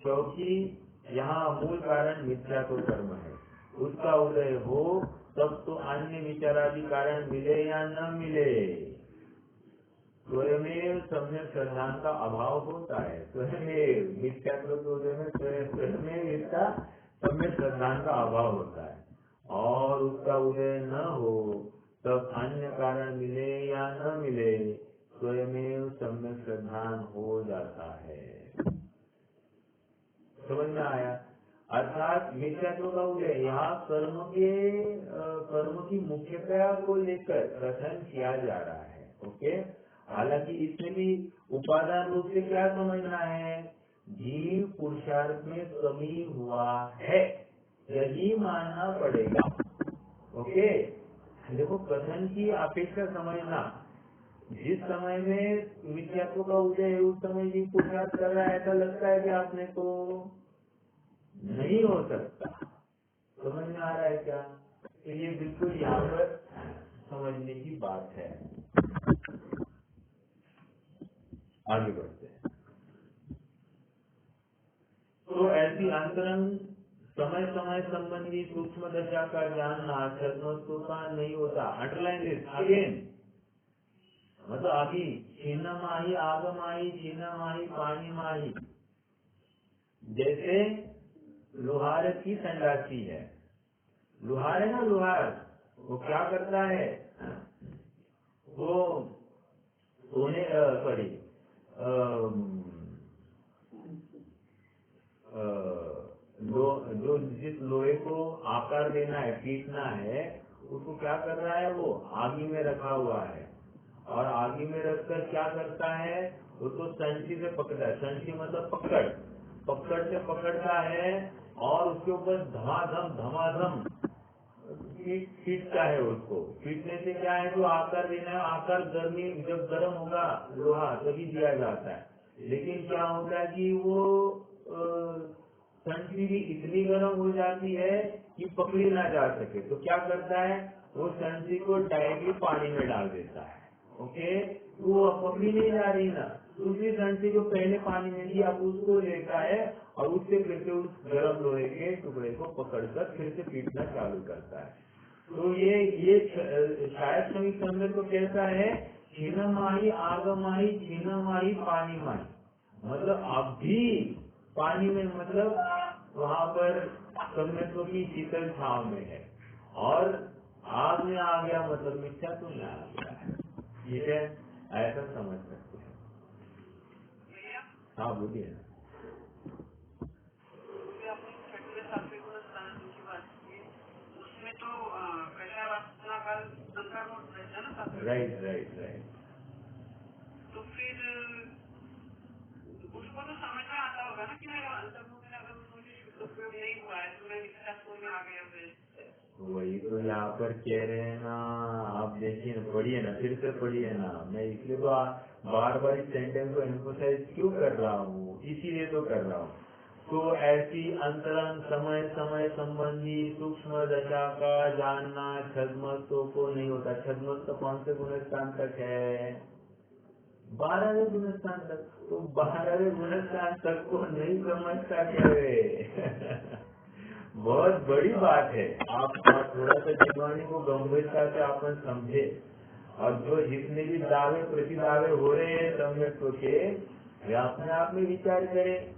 क्योंकि यहाँ मूल कारण मिथ्या तो कर्म है, उसका उदय हो तब तो अन्य विचारादि कारण मिले या न मिले, स्वयमेव सम्यक श्रद्धान का अभाव होता है, स्वयमेव मिथ्यात्व के उदय में स्वयमेव इसका सम्यक श्रद्धान का अभाव होता है, और उसका उदय न हो तब अन्य कारण मिले या न मिले स्वयमेव सम्यक श्रद्धान हो जाता है। समझ में आया? अर्थात मिथ्यात्व का उदय यहाँ कर्म की मुख्यता को लेकर कथन किया जा रहा है, ओके। हालांकि इसमें भी उपादान रूप से क्या समझना है, जीव पुरुषार्थ में कमी हुआ है, यही मानना पड़ेगा, ओके। देखो, कथन की अपेक्षा समझना, जिस समय में मिथ्यात्व का उदय है उस समय जीव पुरुषार्थ कर रहा है, ऐसा लगता है कि आपने को नहीं हो सकता। समझ में आ रहा है क्या? तो ये बिल्कुल यहाँ पर समझने की बात है। आगे बढ़ते हैं। तो ऐसी अंतरंग समय समय संबंधी सूक्ष्म दशा का जानना छद्मस्तु का नहीं होता। अंडरलाइन दिस अगेन, मतलब अभी छीना माही आग माही, छीना माही पानी माही, जैसे लोहार की संडासी है, लोहार है ना, लोहार वो क्या करता है, वो सोने जो जिस लोहे को आकार देना है, पीटना है, उसको क्या कर रहा है, वो आगी में रखा हुआ है, और आगी में रखकर क्या करता है, उसको संची से पकड़ता है, संची मतलब पकड़ से पकड़ता है और उसके ऊपर धमाधम पीटता है। उसको पीटने से क्या है, जो आकार देना है, आकार गर्मी जब गर्म होगा लोहा तभी दिया जाता है, लेकिन क्या होता है कि वो संची भी इतनी गर्म हो जाती है कि पकड़ी ना जा सके, तो क्या करता है, वो संची को डायरेक्टली पानी में डाल देता है, ओके। वो पकड़ी नहीं जा रही ना, दूसरी संची जो पहले पानी में थी अब उसको लेता है और उससे फिर से उस गर्म लोहे के टुकड़े को पकड़कर फिर से पीटना चालू करता है। तो ये शायद सभी संदर्भ को कहता है, छीना माही आग माही, छीना माही पानी माही, मतलब अब भी पानी में, मतलब वहाँ पर सम्यत्व की शीतल छाव में है, और आप में आ गया मतलब मिथ्या तो में आ गया है, ठीक है, ऐसा समझ सकते हैं। भैया हाँ बोलिए ना। आपने छठवें सातवें गुण स्थान की बात की, उसमें तो कैसा वासना काल अंतर्मुख रहता ना सातवें। Right right right. तो फिर उसको तो समझ में आता होगा ना कि मेरा अंतर्मुख में अगर मुझे शुद्ध उपयोग नहीं हुआ है तो मैं मिथ्यात्व में आ गया हूँ। वही तो यहाँ पर कह रहे हैं ना, आप देखिए ना, पढ़िए ना, फिर से पढ़िए ना। मैं इसलिए तो बार बार इस सेंटेंस को एम्फोसाइज क्यों कर रहा हूँ, इसीलिए तो कर रहा हूँ। तो ऐसी अंतरंग समय समय संबंधी सूक्ष्म दशा का जानना छद्मस्तों को नहीं होता। छद्मस्त कौन से गुणस्थान तक है? 12वें गुणस्थान तक। तो 12वें गुणस्थान तक को नहीं समझता क्या? बहुत बड़ी बात है। आप थोड़ा सा जीवानी को गंभीरता से अपन समझे, और जो जितने भी दावे प्रतिदावे हो रहे हैं सम्यक्त्व के, वे अपने आप में विचार करें।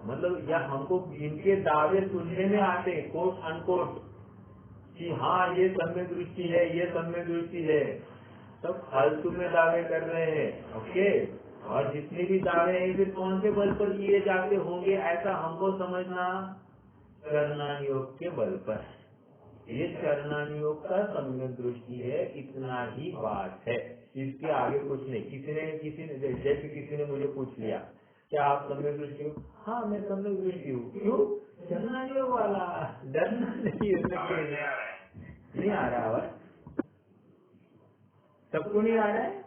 मतलब या हमको इनके दावे सुनने में आते कोट अनकोट कि हाँ ये सम्यक दृष्टि है, ये सम्यक दृष्टि है, सब फालतू में दावे कर रहे हैं। ओके, और जितने भी दावे हैं फिर कौन से बल पर किए जाते होंगे, ऐसा हमको समझना चरणानुयोग के बल पर। ये चरणानुयोग का सम्यक दृष्टि है, इतना ही बात है, इसके आगे कुछ नहीं। किसी ने जैसे किसी ने मुझे पूछ लिया क्या आप सम्यक दृष्टि हो? हाँ मैं सम्यक दृष्टि हूँ। क्यों? चरणानुयोग वाला, डरना नहीं है। नहीं आ रहा आवाज? सबको नहीं आ रहा है?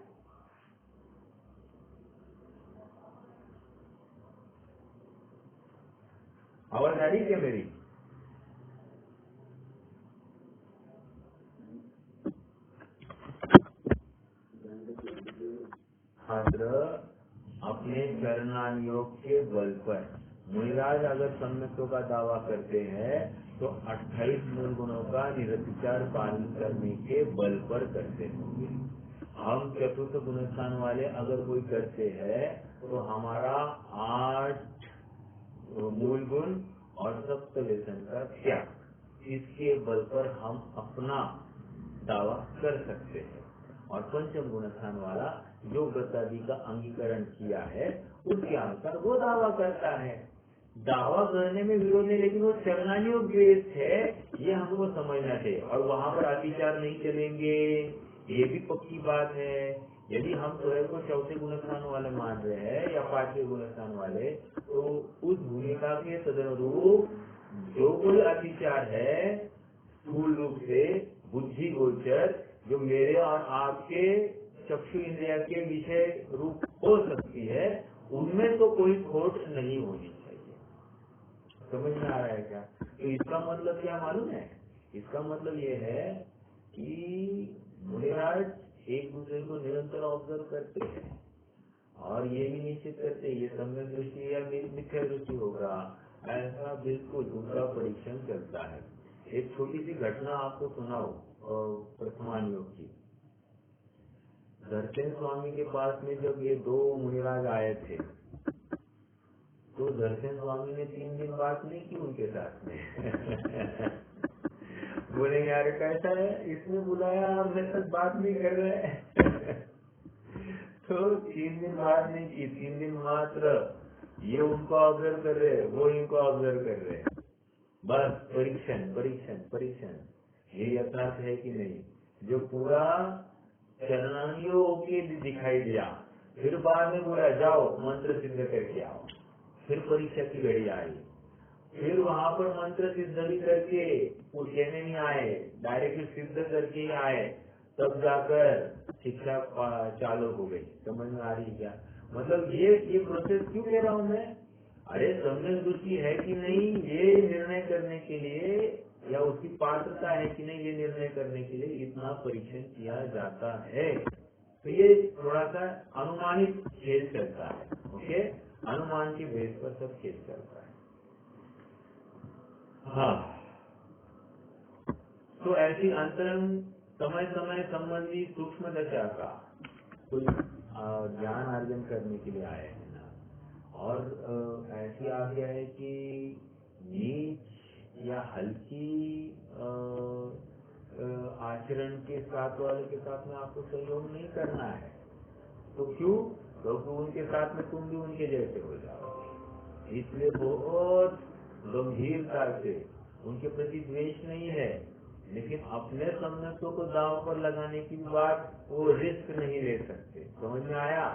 आवाज आ रही क्या मेरी? अपने चरणानुयोग के बल पर मुनिराज अगर सम्यक्तों का दावा करते हैं तो 28 मूल गुणों का निरतिचार पालन करने के बल पर करते होंगे। हम चतुर्थ गुणस्थान वाले अगर कोई करते हैं तो हमारा 8 मूल गुण और सप्त व्यसन का त्याग, इसके बल पर हम अपना दावा कर सकते हैं। और पंचम गुणस्थान वाला जो गतादि का अंगीकरण किया है उसके अनुसार वो दावा करता है। दावा करने में विरोध नहीं, लेकिन वो चरणानुयोग बेस्ड है, ये हमको समझना चाहिए। और वहाँ पर अतिचार नहीं चलेंगे, ये भी पक्की बात है। यदि हम स्वयं को चौथे गुणस्थान वाले मान रहे हैं या 5वें गुणस्थान वाले, तो उस भूमिका के तदनुरूप जो कोई अतिचार है स्थूल रूप से बुद्धि गोचर, जो मेरे और आपके चक्षु इंद्रिया के विषय रूप हो सकती है, उनमें तो कोई खोट नहीं होनी चाहिए। समझ में आ रहा है क्या? तो इसका मतलब क्या मालूम है? इसका मतलब ये है कि मुनिराज एक दूसरे को निरंतर ऑब्जर्व करते हैं और ये भी निश्चित करते हैं ये सम्यक दृष्टि या मिथ्या दृष्टि होगा, ऐसा बिल्कुल उनका परीक्षण चलता है। एक छोटी सी घटना आपको सुनाओ प्रथमानुयोग की। धरसेन स्वामी के पास में जब ये 2 मुनिराज आए थे तो धरसेन स्वामी ने 3 दिन बात नहीं की उनके साथ में। बोले यार कैसा है, इसने बुलाया और मेरे साथ बात नहीं कर रहे। तो 3 दिन बात नहीं की, 3 दिन मात्र ये उनको ऑब्जर्व कर रहे, वो इनको ऑब्जर्व कर रहे, बस परीक्षण परीक्षण परीक्षण। ये यथार्थ है कि नहीं? जो पूरा चरणानुयोग के दिखाई दिया, फिर बाद में बोला जाओ मंत्र सिद्ध करके आओ। फिर परीक्षा की घड़ी आई, फिर वहाँ पर मंत्र सिद्ध भी करके वो कहने नहीं आए, डायरेक्ट सिद्ध करके ही आए, तब जाकर शिक्षा चालू हो गई। समझ में आ रही क्या? मतलब ये प्रोसेस क्यों कह रहा हूँ मैं? अरे सम्यक दृष्टि है कि नहीं ये निर्णय करने के लिए, या उसकी पात्रता है कि नहीं ये निर्णय करने के लिए इतना परीक्षण किया जाता है। तो ये थोड़ा सा अनुमानित खेल चलता है। ओके, अनुमान की बेस पर सब खेल चलता है। हाँ, तो ऐसी अंतरंग समय समय संबंधी सूक्ष्म दशा का कुछ ज्ञान अर्जन करने के लिए आए हैं ना, और ऐसी आ गया है कि नीच या हल्की आचरण के साथ वाले के साथ में आपको सहयोग नहीं करना है। तो क्यों? क्योंकि उनके साथ में तुम भी उनके जैसे हो जाओगे। इसलिए बहुत गंभीरता से, उनके प्रति द्वेष नहीं है, लेकिन अपने सम्यक्तों को दांव पर लगाने की बात, वो रिस्क नहीं ले सकते। समझ में आया?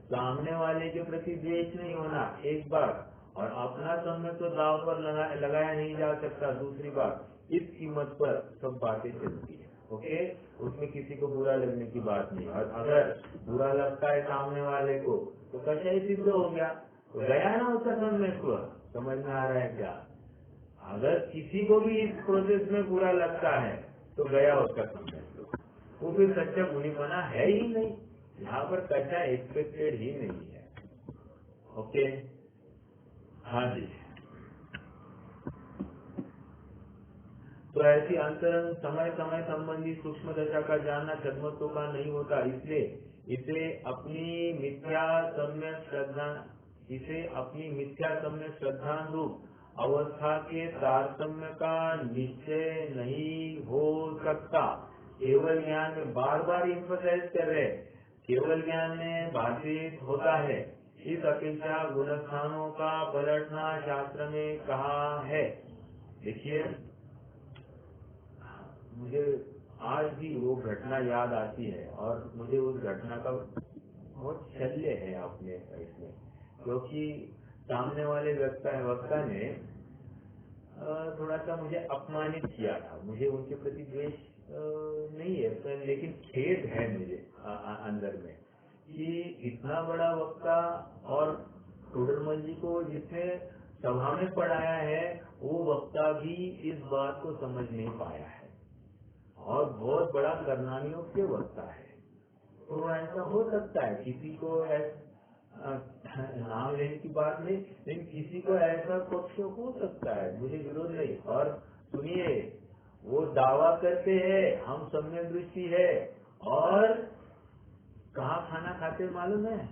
सामने वाले के प्रति द्वेष नहीं होना एक बात, और अपना सम्यक्त्व दांव पर लगाया नहीं जा सकता दूसरी बात। इस कीमत पर सब बातें चलती है। ओके, उसमें किसी को बुरा लगने की बात नहीं। और अगर बुरा लगता है सामने वाले को तो कषाय सिद्ध हो गया, तो गया ना उसका सम्यक्त्व। समझ में आ रहा है क्या? अगर किसी को भी इस प्रोसेस में बुरा लगता है तो गया उसका सम्यक्त्व, वो फिर सच्चा गुणीपना है ही नहीं। यहाँ पर कषाय एक्सपेक्टेड ही नहीं है। ओके, हाँ जी। तो ऐसी अंतरंग समय समय संबंधी सूक्ष्म दशा का जानना छद्मत्व का नहीं होता। इसलिए इसे अपनी मिथ्या सम्यक श्रद्धानुरूप अवस्था के तारतम्य का निश्चय नहीं हो सकता। केवल ज्ञान में बार बार इम्फसाइज कर रहे, केवल ज्ञान में बाधित होता है। इस अपेक्षा गुणस्थानों का पलटना शास्त्र में कहा है। देखिए, मुझे आज भी वो घटना याद आती है और मुझे उस घटना का बहुत शल्य है अपने इसमें, क्योंकि सामने वाले वक्ता ने थोड़ा सा मुझे अपमानित किया था। मुझे उनके प्रति द्वेष नहीं है, लेकिन खेद है मुझे अंदर में कि इतना बड़ा वक्ता और टोडरमल जी को जिसने सभा में पढ़ाया है, वो वक्ता भी इस बात को समझ नहीं पाया है और बहुत बड़ा करनानियों के वक्ता है। तो ऐसा हो सकता है, किसी को नाम लेने की बात नहीं, लेकिन किसी को ऐसा पक्ष हो सकता है, मुझे विरोध नहीं। और सुनिए, वो दावा करते हैं हम सम्यक दृष्टि है, और कहाँ खाना खाते मालूम है?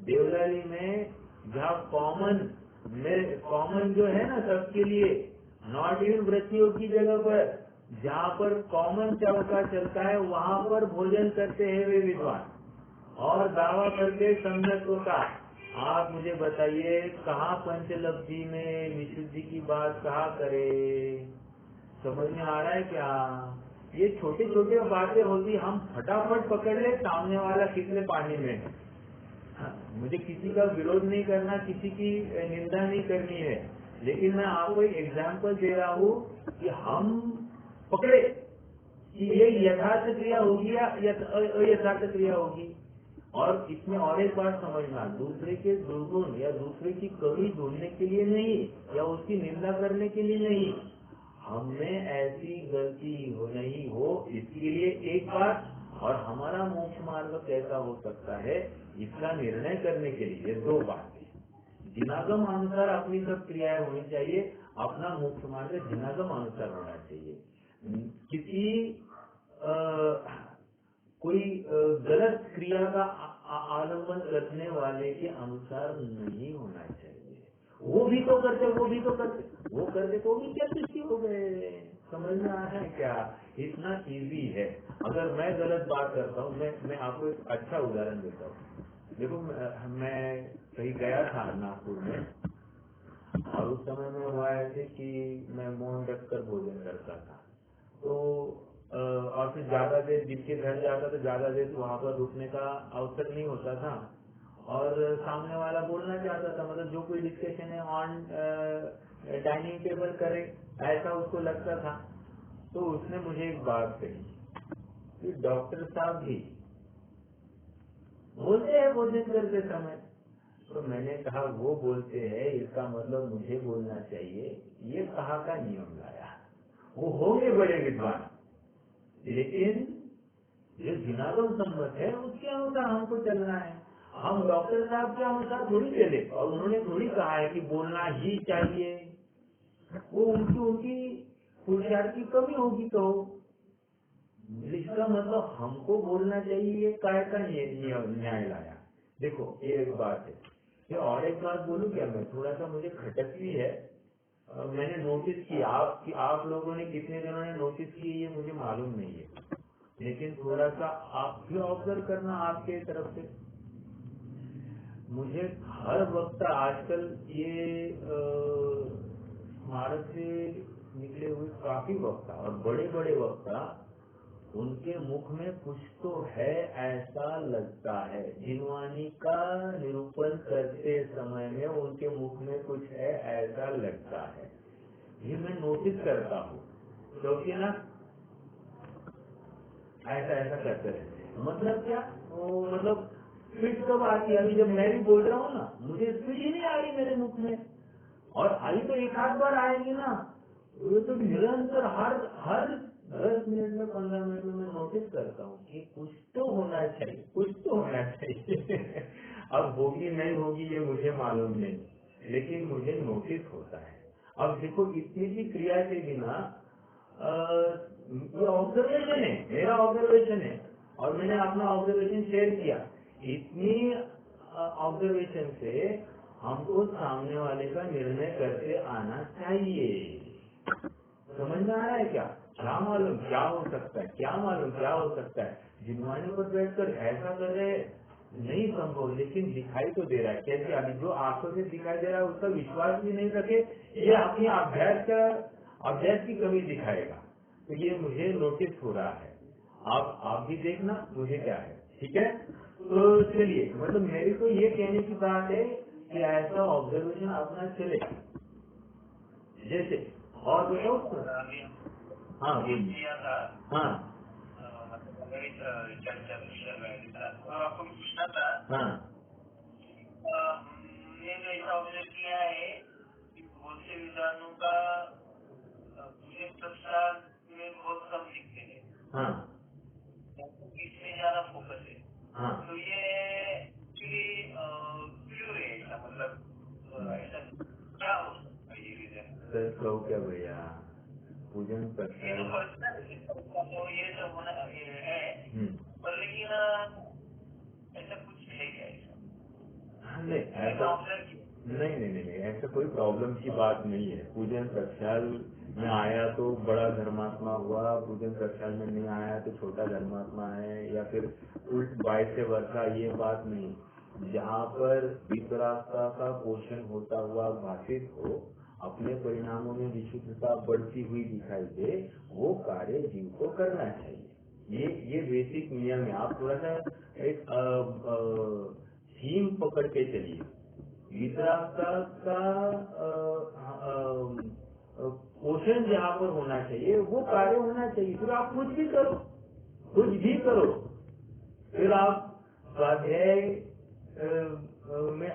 देवलाली में, जहाँ कॉमन जो है ना सबके लिए, नॉट इवन व्रतियों की जगह पर, जहाँ पर कॉमन चौका चलता है, वहाँ पर भोजन करते हैं वे विद्वान और दावा करते सम्यक्त्व का। आप मुझे बताइए, कहाँ पंचलब्धि में विशुद्धि की बात कहाँ करे? समझ में आ रहा है क्या? ये छोटी छोटी बातें होती, हम फटाफट पकड़ ले सामने वाला कितने पानी में है। मुझे किसी का विरोध नहीं करना, किसी की निंदा नहीं करनी है, लेकिन मैं आपको एक एग्जाम्पल दे रहा हूँ कि हम पकड़े कि ये यथार्थ क्रिया होगी या अयथार्थ क्रिया होगी। और इसमें और एक बात समझना, दूसरे के दुर्गुण या दूसरे की कमी ढूंढने के लिए नहीं, या उसकी निंदा करने के लिए नहीं, हमें ऐसी गलती नहीं हो इसके लिए एक बात, और हमारा मोक्ष मार्ग कैसा हो सकता है इसका निर्णय करने के लिए दो बातें। जिनागम अनुसार अपनी सब क्रियाएं होनी चाहिए, अपना मोक्ष मार्ग जिनागम अनुसार होना चाहिए। किसी कोई गलत क्रिया का आलम्बन करने वाले के अनुसार नहीं होना चाहिए। वो भी तो करते, वो करते तो भी क्या सृष्टि हो गए। समझ में आ रहा है क्या? इतना इजी है। अगर मैं गलत बात करता हूँ, मैं आपको एक अच्छा उदाहरण देता हूँ। देखो, मैं कहीं गया था नागपुर में, और उस समय में हुआ ऐसे कि मैं मौन रखकर भोजन करता था, तो और फिर ज्यादा देर जिनके घर जाता तो ज्यादा देर वहाँ पर रुकने का अवसर नहीं होता था, और सामने वाला बोलना चाहता था, मतलब जो कोई डिस्कशन है ऑन डाइनिंग टेबल करे, ऐसा उसको लगता था। तो उसने मुझे एक बात कही कि डॉक्टर साहब भी बोलते हैं भोजन करते समय। तो मैंने कहा, वो बोलते हैं इसका मतलब मुझे बोलना चाहिए, ये कहाँ का नियम लाया? वो होंगे बड़े विद्वान, लेकिन जो जिनागम सम्मत है उसके अनुसार हमको चलना है। हम डॉक्टर साहब के अनुसार थोड़ी चले, और उन्होंने थोड़ी कहा है कि बोलना ही चाहिए। वो उनकी पुरुषार्थ की कमी होगी, तो इसका मतलब हमको बोलना चाहिए, ये काय का न्याय लाया। देखो, ये एक बात है। ये और एक बात बोलूं क्या मैं? थोड़ा सा मुझे खटकती है, मैंने नोटिस किया, आप लोगों ने कितने जनों ने नोटिस की ये मुझे मालूम नहीं है, लेकिन थोड़ा सा आप भी ऑब्जर्व करना आपके तरफ से। मुझे हर वक्त आजकल ये स्मारक से निकले हुए काफी वक्ता और बड़े बड़े वक्ता, उनके मुख में कुछ तो है ऐसा लगता है। जिनवानी का निरूपण करते समय में उनके मुख में कुछ है ऐसा लगता है, ये मैं नोटिस करता हूँ। क्योंकि ना ऐसा ऐसा करते रहते हैं। मतलब क्या, वो मतलब स्पीड कब आती है? अभी जब मैं भी बोल रहा हूँ ना, मुझे स्पीड ही नहीं आ रही मेरे मुख में, और आई तो एक आध बार आएगी ना, वो तो निरंतर हर 10 मिनट में 15 मिनट में मैं नोटिस करता हूँ कि कुछ तो होना चाहिए, कुछ तो होना चाहिए। अब होगी नहीं होगी ये मुझे मालूम नहीं, लेकिन मुझे नोटिस होता है। अब देखो, इतनी सी क्रिया के बिना ये ऑब्जर्वेशन है, मेरा ऑब्जर्वेशन है, और मैंने अपना ऑब्जर्वेशन शेयर किया। इतनी ऑब्जर्वेशन से हमको सामने वाले का निर्णय करके आना चाहिए। समझ में आ रहा है क्या? क्या मालूम क्या हो सकता है, क्या मालूम क्या हो सकता है। जिनवाने पर बैठकर ऐसा कर रहे नहीं संभव, लेकिन दिखाई तो दे रहा है। कैसे? अभी जो आंखों से दिखाई दे रहा है उसका विश्वास भी नहीं रखे, ये अपनी अभ्यास की कमी दिखाएगा। तो ये मुझे नोटिस हो रहा है, आप भी देखना मुझे क्या है। ठीक है, तो चलिए, मतलब मेरी तो ये कहने की बात है कि ऐसा ऑब्जर्वेशन अपना चले जैसे। और बताओ सर। अभी हाँ ये बोलिए। किया था, हाँ मतलब वही चर्चा विषय में था, तो आपको पूछना था। हाँ हमने तो ऐसा ऑब्जर्व किया है कि बहुत से विद्वानों का पूरे प्रसाद में बहुत कम दिखते हैं, हाँ इसमें ज्यादा फोकस है। हाँ। तो ये एक्चुअली क्यों है ऐसा? मतलब ऐसा क्या हो सकता है ये रीजन? सर कहो क्या भैया, पूजन ये प्रसाद। तो पर्सनल, तो ये तो होना है, पर लेकिन ऐसा कुछ है क्या ऐसा? नहीं ऐसा ऐसा ऑब्जर्व किया? नहीं नहीं नहीं नहीं, ऐसा कोई प्रॉब्लम की बात नहीं है। पूजन प्रक्षाल में आया तो बड़ा धर्मात्मा हुआ, पूजन प्रक्षाल में नहीं आया तो छोटा धर्मात्मा है, या फिर उल्ट बाइस से वर्षा, ये बात नहीं। जहाँ पर विपरागता का पोषण होता हुआ भाषित हो, अपने परिणामों में विशुद्धता बढ़ती हुई दिखाई दे, वो कार्य जीव को करना चाहिए। ये बेसिक नियम है। आप थोड़ा सा एक थीम पकड़ के चलिए। विपरागता का पोषण जहाँ पर होना चाहिए वो कार्य होना चाहिए। फिर आप कुछ भी करो, कुछ भी करो, फिर आप स्वाध्याय में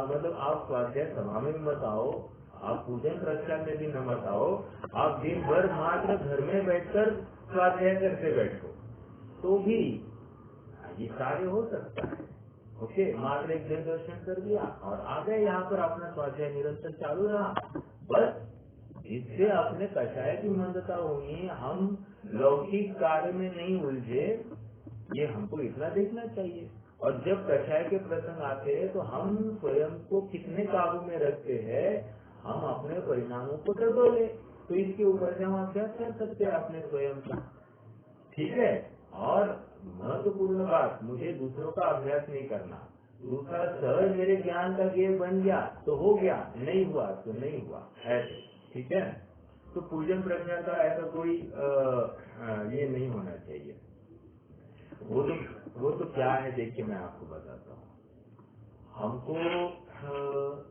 मतलब आप स्वाध्याय सभा में मत आओ, आप पूजन प्रचार में भी न मत आओ, आप दिन भर मात्र घर में बैठकर स्वाध्याय करते बैठो तो भी ये कार्य हो सकता है। ओके, मात्र एक दिन दर्शन कर दिया और आ गए, यहाँ पर अपना स्वाध्याय निरंतर चालू रहा। बस इससे अपने कषाय की मंदता होगी, हम लौकिक कार्य में नहीं उलझे, ये हमको इतना देखना चाहिए। और जब कषाय के प्रसंग आते हैं तो हम स्वयं को कितने काबू में रखते हैं, हम अपने परिणामों को टटोले, तो इसके ऊपर से हम अभ्यास कर सकते हैं अपने स्वयं का। ठीक है, और महत्वपूर्ण बात, मुझे दूसरों का अभ्यास नहीं करना। दूसरा सहज मेरे ज्ञान का गेय बन गया तो हो गया, नहीं हुआ तो नहीं हुआ, ऐसे। ठीक है, तो पूजन प्रज्ञा का ऐसा कोई ये नहीं होना चाहिए। वो तो क्या है, देखिए मैं आपको बताता हूँ। हमको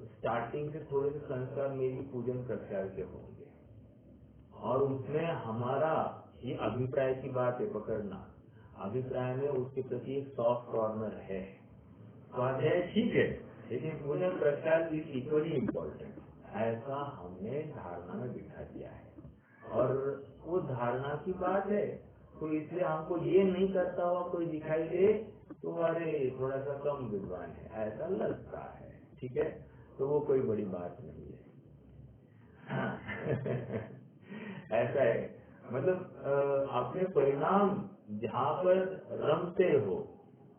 स्टार्टिंग से थोड़े से संस्कार मेरी पूजन प्रज्ञा के होंगे, और उसमें हमारा ये अभिप्राय की बात है, पकड़ना। अभिप्राय में उसके प्रति एक सॉफ्ट कॉर्नर है। स्वाध्याय ठीक है, लेकिन पूजन प्रसाद इज इक्वली इम्पोर्टेंट, ऐसा हमने धारणा में बिठा दिया है। और वो धारणा की बात है, तो इसलिए हमको ये नहीं करता हुआ कोई दिखाई दे तो अरे थोड़ा सा कम विद्वान है, ऐसा लगता है। ठीक है, तो वो कोई बड़ी बात नहीं है। ऐसा है, मतलब अपने परिणाम जहाँ पर रमते हो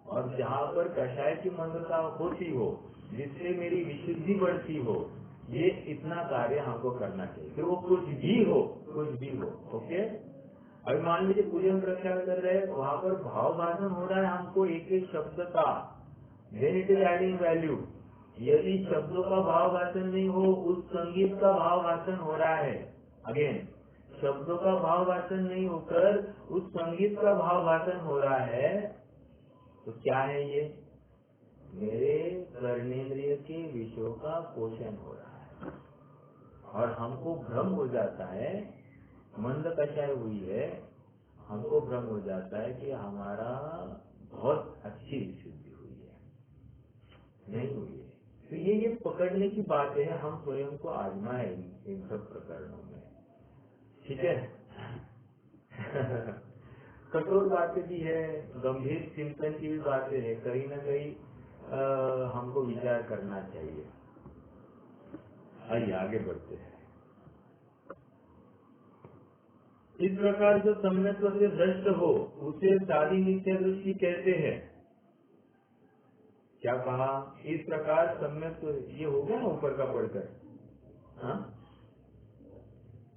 और जहाँ पर कषाय की मंदता होती हो, जिससे मेरी विशुद्धि बढ़ती हो, ये इतना कार्य हमको करना चाहिए, फिर वो कुछ भी हो। ओके, अभी मान लीजिए पूजन प्रचार कर रहे हैं, वहाँ पर भाव भाषण हो रहा है हमको एक एक शब्द का, then it is adding value. यदि शब्दों का भाव भाषण नहीं हो, उस संगीत का भाव भाषण हो रहा है। अगेन, शब्दों का भाव भाषण नहीं होकर उस संगीत का भाव भाषण हो रहा है, तो क्या है ये? मेरे कर्णेंद्रिय के विषयों का पोषण हो रहा है, और हमको भ्रम हो जाता है, मंद कषाय हुई है, हमको भ्रम हो जाता है कि हमारा बहुत अच्छी विशुद्धि हुई है, नहीं हुई है। तो ये पकड़ने की बात है, हम स्वयं को आजमाए इन सब प्रकरणों में, ठीक है। कठोर बातें भी है, गंभीर चिंतन की भी बातें है, कहीं न कहीं हमको विचार करना चाहिए। आइए आगे बढ़ते हैं। इस प्रकार जो सम्यक्त्व से भ्रष्ट हो उसे सारी मिथ्या दृष्टि कहते हैं। क्या कहा? इस प्रकार सम्यक्त्व, ये हो गया ना ऊपर का पढ़कर, हाँ?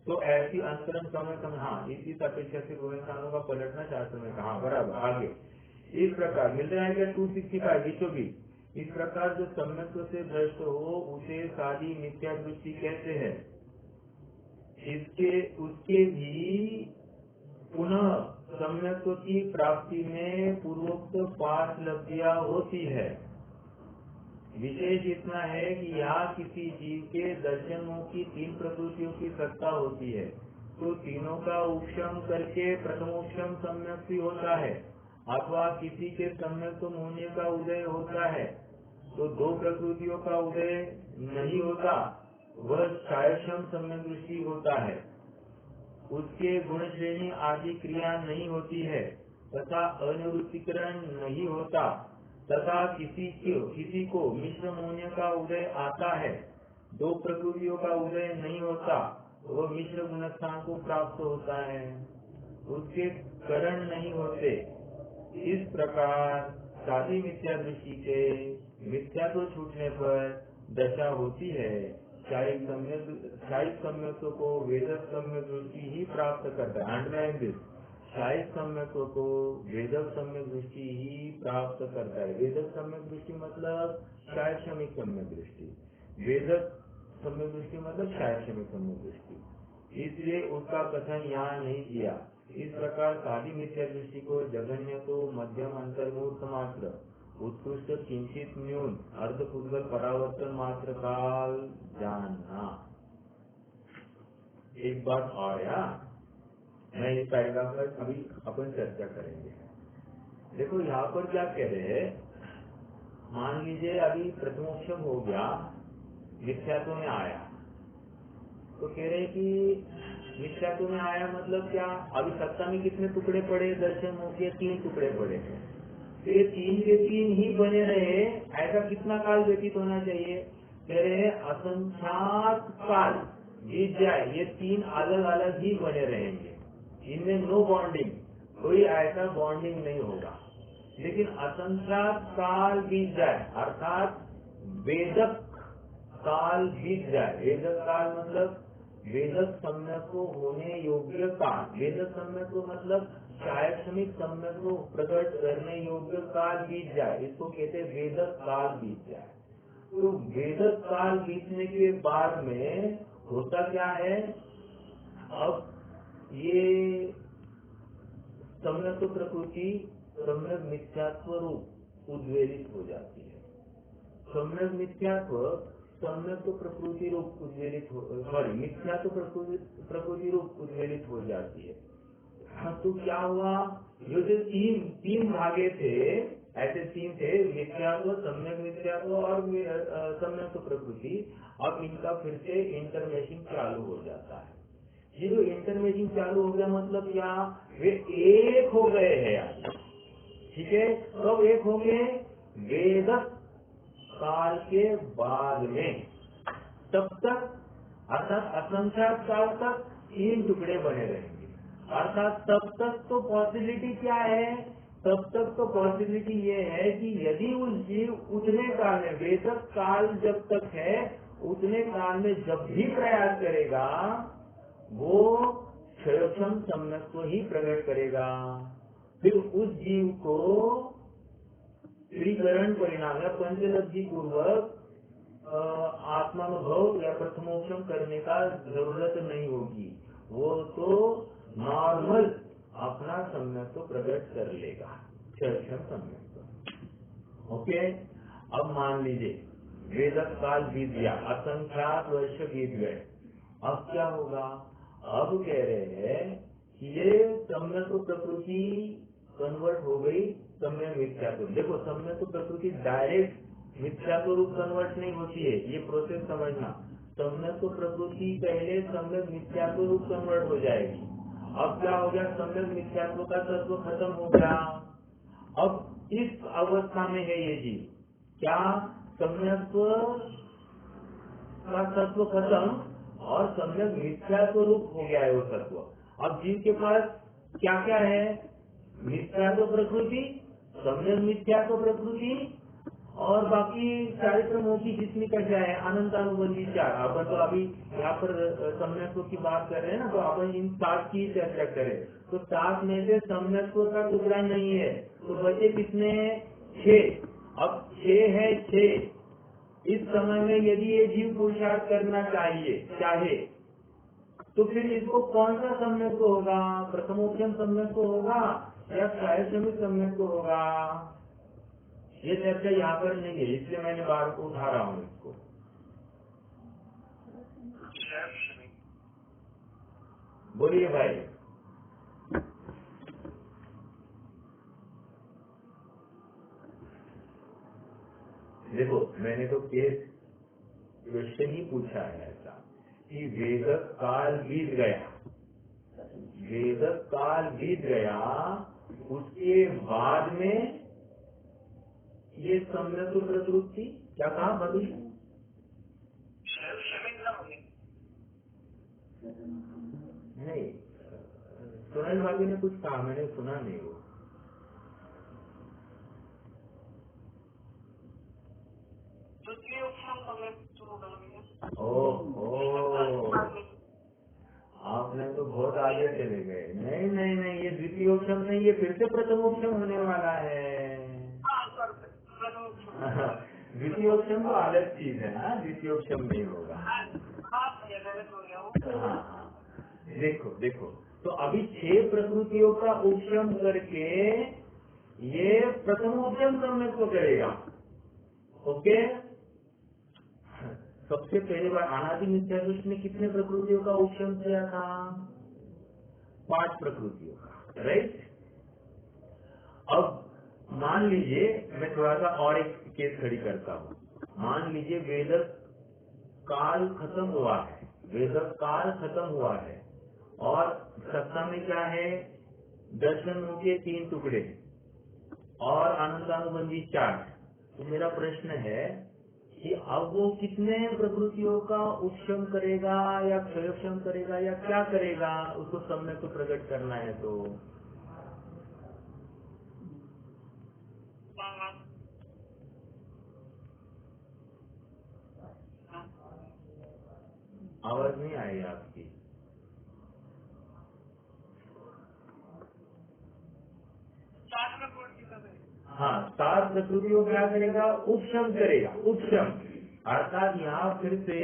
तो ऐसी अंतरंग समय, हाँ, इस अपेक्षा से गुणस्थानों का पलटना शास्त्र में कहा, बराबर। आगे इस प्रकार मिल रहा है क्या? 265 बीचों-बीच। इस प्रकार जो सम्यक्त्व से भ्रष्ट हो उसे सारी मिथ्या दृष्टि कहते हैं। उसके भी पुनः सम्यक्त्व की प्राप्ति में पूर्वोक्त 5 लब्धियां होती है। विशेष इतना है कि यहाँ किसी जीव के दर्शनों की 3 प्रकृतियों की सत्ता होती है, तो तीनों का उपशम करके प्रथमोक्षम सम्यक्ति होता है, अथवा किसी के सम्यक्त्व होने का उदय होता है तो 2 प्रकृतियों का उदय नहीं होता, वह क्षायक्षम सम्यक दृष्टि होता है। उसके गुण श्रेणी आदि क्रिया नहीं होती है तथा अनिवृत्तिकरण नहीं होता, तथा किसी को मिश्र होने का उदय आता है, 2 प्रकृतियों का उदय नहीं होता, वह मिश्र गुणस्थान को प्राप्त होता है, उसके करण नहीं होते। इस प्रकार सारी मिथ्या दृष्टि के मिथ्या को छूटने पर दशा होती है। शायद सम्यक्त्व को वेदक सम्यक दृष्टि ही प्राप्त करता है। अंडरलाइन दिस, शायद सम्यक्त्व को वेदक सम्यक दृष्टि ही प्राप्त करता है। वेदक सम्यक दृष्टि मतलब शायद क्षमिक सम्यक दृष्टि, वेदक सम्यक दृष्टि मतलब शायद क्षमिक सम्यक दृष्टि, इसलिए उसका कथन यहाँ नहीं किया। इस प्रकार सारी मिथ्या दृष्टि को जघन्य तो मध्यम अंतर्मूर्त मात्र, उत्कृष्ट किंचित न्यून अर्धपुद्गल परावर्तन मात्र काल जानना। एक बात और है, मैं इस पैराग्राफ पर अभी अपन चर्चा करेंगे। देखो यहाँ पर क्या कह रहे हैं, मान लीजिए अभी प्रथमोक्षम हो गया, मिथ्यात्व में आया, तो कह रहे कि मिथ्यात्व में आया मतलब क्या? अभी सत्ता में कितने टुकड़े पड़े? दर्शन हो गए, 3 टुकड़े पड़े, तो ये 3 के 3 ही बने रहे, ऐसा कितना काल व्यतीत होना चाहिए? कह रहे हैं असंख्यात काल बीत जाए, ये 3 अलग अलग ही बने रहेंगे, इनमें नो बॉन्डिंग, कोई ऐसा बॉन्डिंग नहीं होगा, लेकिन असंख्यात काल बीत जाए, अर्थात वेदक काल बीत जाए। वेदक काल मतलब वेदक सम्यक को होने योग्य काल, वेदक सम्यक को मतलब शायक्षमिक सम्यक को प्रकट करने योग्य काल बीत जाए, इसको कहते हैं वेदक काल बीत जाए। तो वेदक काल बीतने के बाद में होता क्या है? अब ये सम्यक प्रकृति सम्यक मिथ्यात्व रूप उद्वेलित हो जाती है। सम्यक मिथ्यात्व सम्यक प्रकृति रूप उद्वेलित मिथ्यात्व प्रकृति रूप उद्वेलित हो जाती है। तो क्या हुआ? जो 3 भागे थे, ऐसे 3 थे, मिथ्यात्व, सम्यक मिथ्यात्व और सम्यक प्रकृति, अब इनका फिर से इंटरमेशिंग चालू हो जाता है। ये जो इंटरमेशिंग चालू हो गया मतलब क्या? वे एक हो गए हैं, ठीक है। कब एक हो गए? वेदक काल के बाद में, तब तक अर्थात असंख्यात काल तक 3 टुकड़े बने रहेंगे, अर्थात तब तक तो पॉसिबिलिटी क्या है? तब तक तो पॉसिबिलिटी ये है कि यदि उस जीव उतने काल में, वेदक काल जब तक है उतने काल में जब भी प्रयास करेगा वो क्षयक्षम सम्यक्त्व ही प्रकट करेगा। फिर उस जीव को त्रिकरण परिणाम या पंचलब्धि पूर्वक आत्मानुभव या प्रथमोक्षम करने का जरूरत नहीं होगी। वो तो नॉर्मल अपना सम्यक्त्व प्रकट कर लेगा, क्षयक्षम सम्यक्त्व। ओके, अब मान लीजिए वेदक काल बीत गया, असंख्यात वर्ष बीत गए, अब क्या होगा? अब कह रहे हैं कि ये सम्यक्त्व प्रकृति कन्वर्ट हो गई सम्यक मिथ्यात्व। देखो, सम्यक्त्व प्रकृति डायरेक्ट मिथ्यात्व रूप कन्वर्ट नहीं होती है, ये प्रोसेस समझना। सम्यक्त्व प्रकृति पहले सम्यक मिथ्यात्व रूप कन्वर्ट हो जाएगी। अब क्या हो गया? सम्यक मिथ्यात्व का तत्व खत्म हो गया। अब इस अवस्था में है ये जीव, क्या सम्यक्त्व का तत्व खत्म और सम्यक मिथ्यात्व रूप हो गया है वो तत्व। अब जीव के पास क्या क्या है? मिथ्यात्व प्रकृति, सम्यक मिथ्यात्व प्रकृति और बाकी चारित्र मोक्षी जिसमें का क्या है? अनंतानुबंधी चार। अपन तो अभी यहाँ पर सम्यक्त्व की बात कर रहे हैं ना, तो अपन इन 7 की चर्चा करें तो 7 में से सम्यक्त्व का टुकड़ा नहीं है, तो बचे कितने? 6। अब 6 है 6। इस समय में यदि ये जीव पुरुषार्थ करना चाहे तो फिर इसको कौन सा सम्यक्त्व होगा? प्रथमोक्षम सम्यक्त्व होगा या क्षयक्षमिक सम्यक्त्व होगा? ये चर्चा यहाँ पर नहीं है, इसलिए मैंने बार को उठा रहा हूँ इसको। बोलिए भाई। देखो, मैंने तो केस क्वेश्चन ही पूछा है ऐसा कि वेदक काल बीत गया, वेदक काल बीत गया, उसके बाद में ये सम्यक्त्व प्रवृत्ति क्या कहा बदली? नहीं, सुनील भाभी ने कुछ कहा, मैंने सुना नहीं वो। आपने तो बहुत आगे चले गए। नहीं नहीं नहीं, ये द्वितीयोक्षम नहीं, ये फिर से प्रथमोक्षम होने वाला है। द्वितीयोक्षम तो अलग चीज है ना, द्वितीयोक्षम नहीं होगा। हाँ, देखो देखो, तो अभी 6 प्रकृतियों का उपशम करके ये प्रथमोक्षम सम्यक को करेगा। ओके, सबसे पहले बार अनादि मिथ्या दृष्टि ने कितने प्रकृतियों का उपशम किया था? 5 प्रकृतियों का, राइट। अब मान लीजिए, मैं थोड़ा सा और एक केस खड़ी करता हूँ। मान लीजिए वेदक काल खत्म हुआ है, वेदक काल खत्म हुआ है और सत्ता में क्या है? दर्शन के 3 टुकड़े और अनंतानुबंधी 4। तो मेरा प्रश्न है कि अब वो कितने प्रकृतियों का उपशम करेगा या क्षयक्षम करेगा या क्या करेगा? उसको सम्यक को प्रकट करना है तो आवाज नहीं आई आपकी। हाँ, 7 प्रकृतियों क्या करेगा? उपशम करेगा। उपशम अर्थात यहाँ फिर से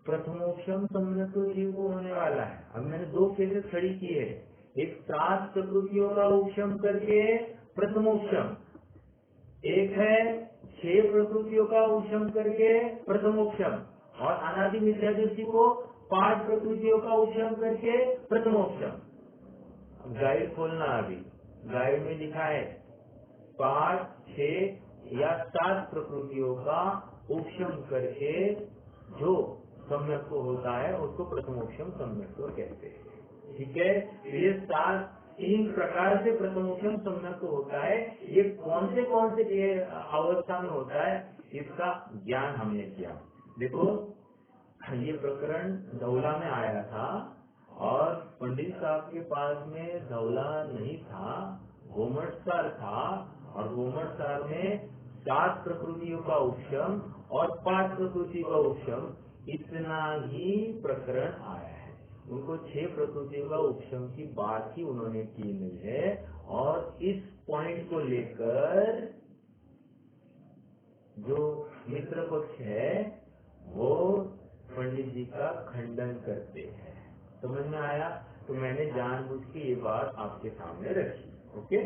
प्रथमोक्षम सम्यक जीव को होने वाला है। अब मैंने 2 केसेस खड़ी की है, एक 7 प्रकृतियों का उपशम करके प्रथमोक्षम, एक है 6 प्रकृतियों का उपशम करके प्रथमोक्षम और अनादि मिथ्या दृष्टि को 5 प्रकृतियों का उपशम करके प्रथमोक्षम। गाइड खोलना, अभी गाइड में लिखा है 5, 6 या 7 प्रकृतियों का उपशम करके जो सम्यक को होता है उसको प्रथमोक्षम सम्यक को कहते हैं। ठीक है, ये 3 प्रकार से प्रथमोक्षम सम्यक को होता है। ये कौन से अवस्था में होता है इसका ज्ञान हमने किया। देखो, ये प्रकरण धौला में आया था और पंडित साहब के पास में धौला नहीं था, घोमटसार था और घोमटसार में 7 प्रकृतियों का उपशम और 5 प्रकृति का उपशम, इतना ही प्रकरण आया है। उनको 6 प्रकृतियों का उपशम की बात ही उन्होंने की नहीं है, और इस पॉइंट को लेकर जो मित्र पक्ष है वो पंडित जी का खंडन करते हैं। समझ में आया? तो मैंने जानबूझ के ये बात आपके सामने रखी। ओके,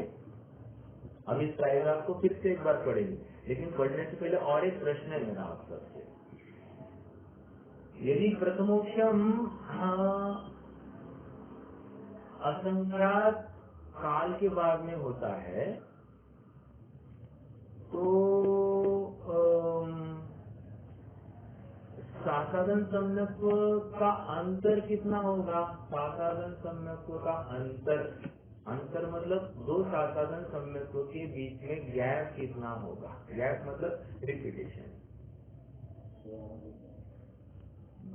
अब इस पैराग्राफ को फिर से एक बार पढ़ेंगे, लेकिन पढ़ने से पहले और एक प्रश्न है मेरा आप सबसे। यदि प्रथमोक्षम असंख्यात काल के बाद में होता है तो साधारण सम्यक्त्व का अंतर कितना होगा? साधारण सम्यक्त्व का अंतर मतलब दो साधारण सम्यक्त्व के बीच में गैप कितना होगा? गैप मतलब रिपीटेशन।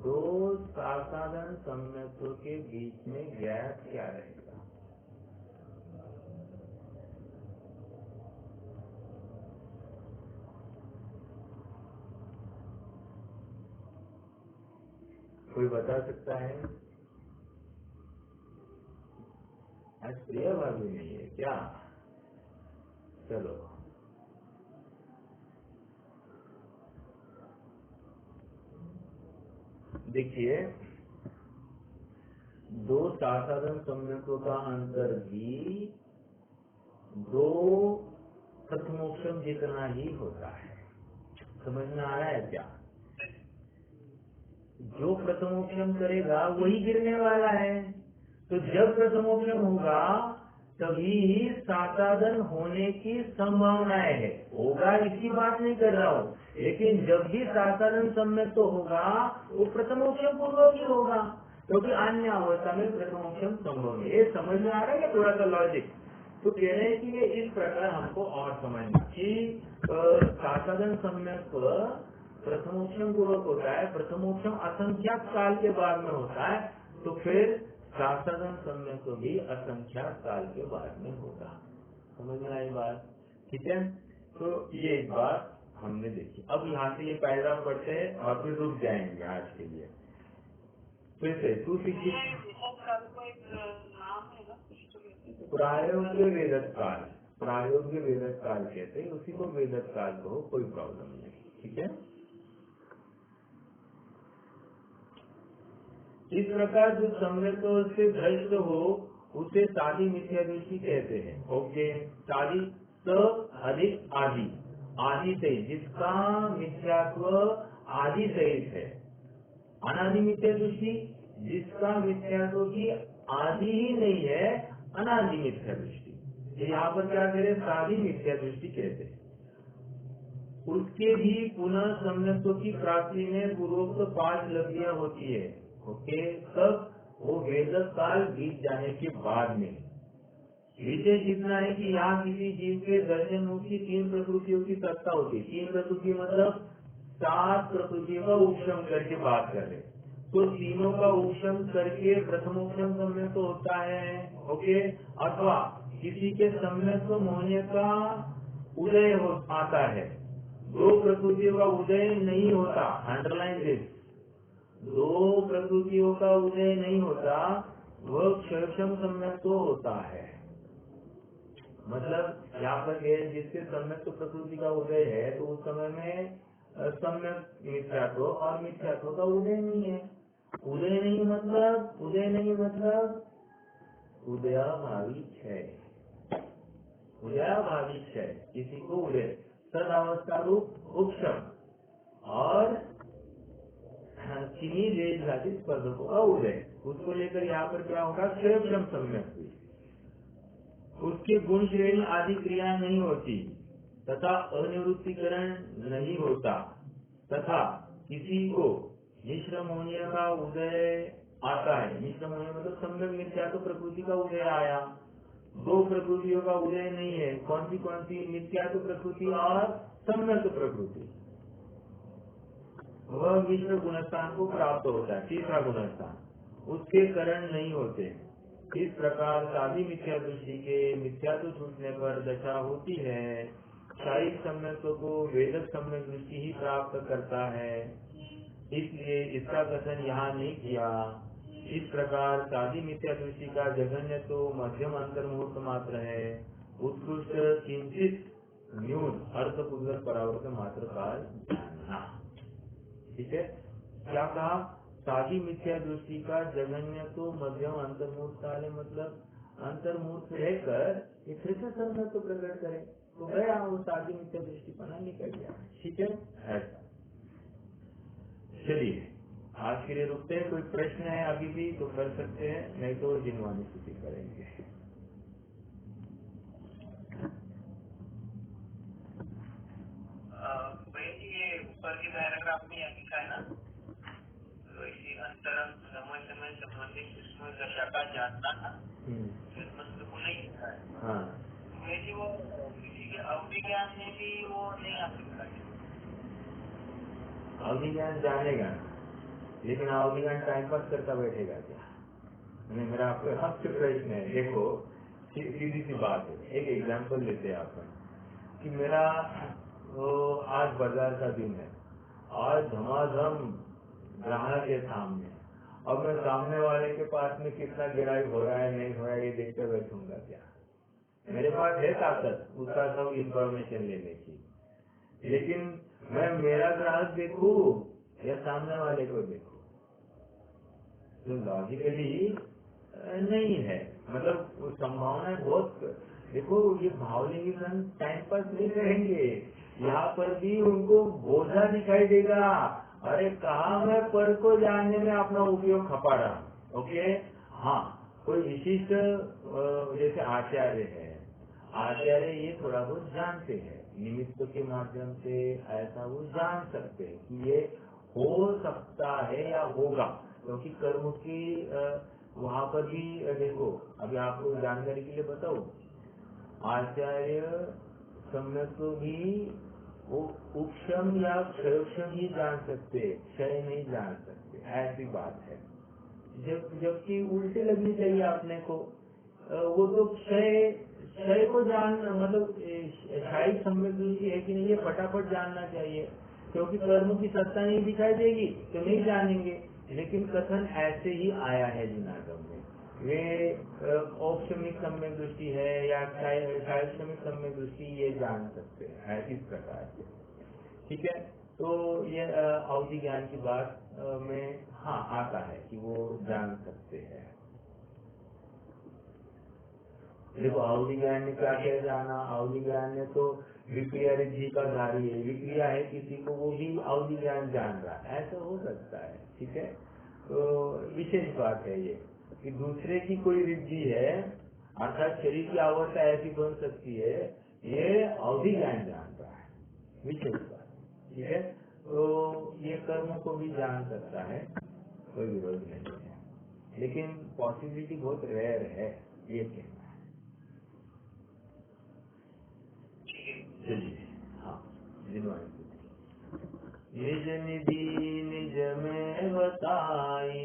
दो साधारण सम्यक्त्व के बीच में गैप क्या रहेगा? कोई बता सकता है? आज प्रिया भाभी नहीं है क्या? चलो, देखिए, दो साधारण सम्यक्त्व का अंतर भी दो प्रथमोक्षम जितना ही होता है। समझ में आ रहा है क्या? जो प्रथमोक्षम करेगा वही गिरने वाला है। तो जब प्रथमोक्षम होगा तभी साधारण होने की संभावनाएं है। होगा इसकी बात नहीं कर रहा हूँ, लेकिन जब भी साधारण सम्यक तो होगा वो प्रथमोक्षम पूर्वक ही होगा, क्योंकि अन्य अवस्था में प्रथमोक्षम संभव है। ये समझ में आ रहा है थोड़ा सा लॉजिक? तो कह रहे हैं कि ये इस प्रकार हमको और समझना कि साधारण सम्यक प्रथमोक्षम पूर्वक होता है, प्रथमोक्षम असंख्यात काल के बाद में होता है, तो फिर साधारण सम्यक भी असंख्यात काल के बाद में होगा। समझ में आई बात? ठीक है, तो ये एक बात हमने देखी। अब यहाँ से ये पैराग्राफ पढ़ते हैं और फिर रुक जाएंगे आज के लिए। फिर से प्रायोग्य वेदक काल, प्रायोग्य वेदक काल कहते हैं, उसी को वेदक काल को कोई प्रॉब्लम नहीं। ठीक है, इस प्रकार जो सम्यक्त्व से भ्रष्ट हो उसे सादी मिथ्या दृष्टि कहते हैं। ओके, सादी स अधिक आदि, आदि से जिसका मिथ्यात्व आदि सहित है। अनादि मिथ्या दृष्टि जिसका मिथ्यात्व की आदि ही नहीं है, अनादि मिथ्या दृष्टि। यहाँ पर क्या करें? सादी मिथ्या दृष्टि कहते हैं। उसके भी पुनः सम्यक्त्व की प्राप्ति में पूर्वोक्त 5 लब्धियां होती है। ओके, तब वो वेदक काल बीत जाने के बाद में। विशेष इतना है कि यहाँ किसी जीव के दर्शन मुख की 3 प्रकृतियों की सत्ता होती है। 3 प्रकृति मतलब 7 प्रकृतियों का उपशम करके बात कर रहे, तो तीनों का उपशम करके प्रथमोक्षम सम्यक्त्व होता है। ओके, अथवा किसी के सम्यक्त्व होने का उदय आता है। 2 प्रकृतियों का उदय नहीं होता, अंडरलाइन दिस, 2 प्रकृतियों का उदय नहीं होता, वह क्षयक्षम सम्यक्त्व होता है। मतलब यहाँ पर जिसके सम्यक्त्व प्रकृति का उदय है तो उस समय में सम्यक मिथ्यात्व और मिथ्यात्व का उदय नहीं है। उदय नहीं मतलब उदयाभावी क्षय, उदयाभावी क्षय, किसी को उदय सदावस्था रूप उपशम और चीनी देश घाती स्पर्धकों का उदय, उसको लेकर यहाँ पर क्या होगा? क्षयक्षम सम्यक। उसके गुण श्रेणी आदि क्रिया नहीं होती तथा अनिवृत्तिकरण नहीं होता, तथा किसी को मिश्रम होने का उदय आता है। मिश्रम होने मतलब सम्यक मिथ्यात्व प्रकृति का उदय आया। 2 प्रकृतियों का उदय नहीं है। कौन सी? मिथ्यात्व प्रकृति और सम्यक प्रकृति। वह मिश्र गुणस्थान को प्राप्त होता है, तीसरा गुणस्थान, उसके करण नहीं होते। इस प्रकार सादी मिथ्या दृष्टि के मिथ्यात्व छूटने पर दशा होती है क्षायिक सम्यक्त्व को वेदक सम्यक दृष्टि ही प्राप्त करता है, इसलिए इसका कथन यहाँ नहीं किया। इस प्रकार सादी मिथ्या दृष्टि का जघन्य तो मध्यम अंतर्मुहूर्त मात्र है, उत्कृष्ट किंचित न्यून अर्थपूर्वक परावर्त मात्र काल जानना। ठीक है, क्या कहा? सादी मिथ्या दृष्टि का जघन्य तो मध्यम अंतर्मुहूर्त काल है, मतलब अंतर्मुहूर्त रहकर ये फिर से सम्यक तो प्रकट करे तो गया वो सादी मिथ्या दृष्टि पना निकल गया। ठीक है, ऐसा। चलिए आज के लिए रुकते हैं। कोई प्रश्न है अभी भी तो कर सकते हैं, नहीं तो जिनवानी स्तुति करेंगे। भाई ये ऊपर के पैराग्राफ में यहाँ लिखा है ना, तो इसी अंतरम समय समय संबंधित सूक्ष्म दशा का जानना मतलब को नहीं लिखा है। हाँ, वैसे वो किसी के अवधि ज्ञान में भी वो नहीं आ सकता है। अवधि ज्ञान जानेगा लेकिन अवधि ज्ञान टाइम पास करता बैठेगा क्या? मेरा आपसे प्रश्न है। देखो सीधी सी बात है, एक एग्जांपल लेते हैं अपन कि मेरा आज बाजार का दिन है, आज धमाधम ग्राहक के सामने, अब मैं सामने वाले के पास में कितना गिराई हो रहा है नहीं हो रहा है ये देखते बैठूंगा क्या? मेरे पास है ताकत उसका सब इंफॉर्मेशन लेने की, लेकिन मैं मेरा ग्राहक देखूं या सामने वाले को देखूं, तो लॉजिकली नहीं है। मतलब संभावना बहुत। देखो ये भावलिंगी टाइम पास नहीं करेंगे, यहाँ पर भी उनको बोझा दिखाई देगा। अरे कहा मैं पर को जानने में अपना उपयोग खपा रहा। ओके, हाँ, कोई विशिष्ट जैसे आचार्य है, आचार्य ये थोड़ा बहुत जानते हैं, निमित्त के माध्यम से ऐसा वो जान सकते हैं कि ये हो सकता है या होगा, क्योंकि कर्म की वहाँ पर भी देखो, अभी आपको जानकारी के लिए बताऊं, आचार्य सम्यक तो भी वो उपशम या क्षयक्षम ही जान सकते, क्षय नहीं जान सकते, ऐसी बात है। जबकि उल्टे लगनी चाहिए आपने को, वो तो क्षय को जान, मतलब शायद सम्यक दृष्टि है कि नहीं ये फटाफट जानना चाहिए, क्योंकि कर्म की सत्ता नहीं दिखाई देगी तो नहीं जानेंगे। लेकिन कथन ऐसे ही आया है जिनागम में, वे औक्षमिक सम्यक दृष्टि है या क्षायक्षमिक सम्यक दृष्टि ये जान सकते हैं इस प्रकार से। ठीक है, तो ये अवधि ज्ञान की बात में हाँ आता है कि वो जान सकते हैं। देखो अवधि ज्ञान ने क्या क्या जाना, अवधि ज्ञान ने तो विक्रिया रिद्धि का धारी है, विक्रिया है किसी को, वो भी अवधि ज्ञान जान रहा है, ऐसा हो सकता है। ठीक है, तो विशेष बात है ये कि दूसरे की कोई रिद्धि है, अर्थात शरीर की अवस्था ऐसी बन सकती है, ये अवधि ज्ञान जान रहा है, विशेष बात। ठीक है, तो ये कर्म को भी जान सकता है, कोई विरोध नहीं है, लेकिन पॉसिबिलिटी बहुत रेयर है ये कहना है। चलिए, हाँ, निज निधि निज में बताई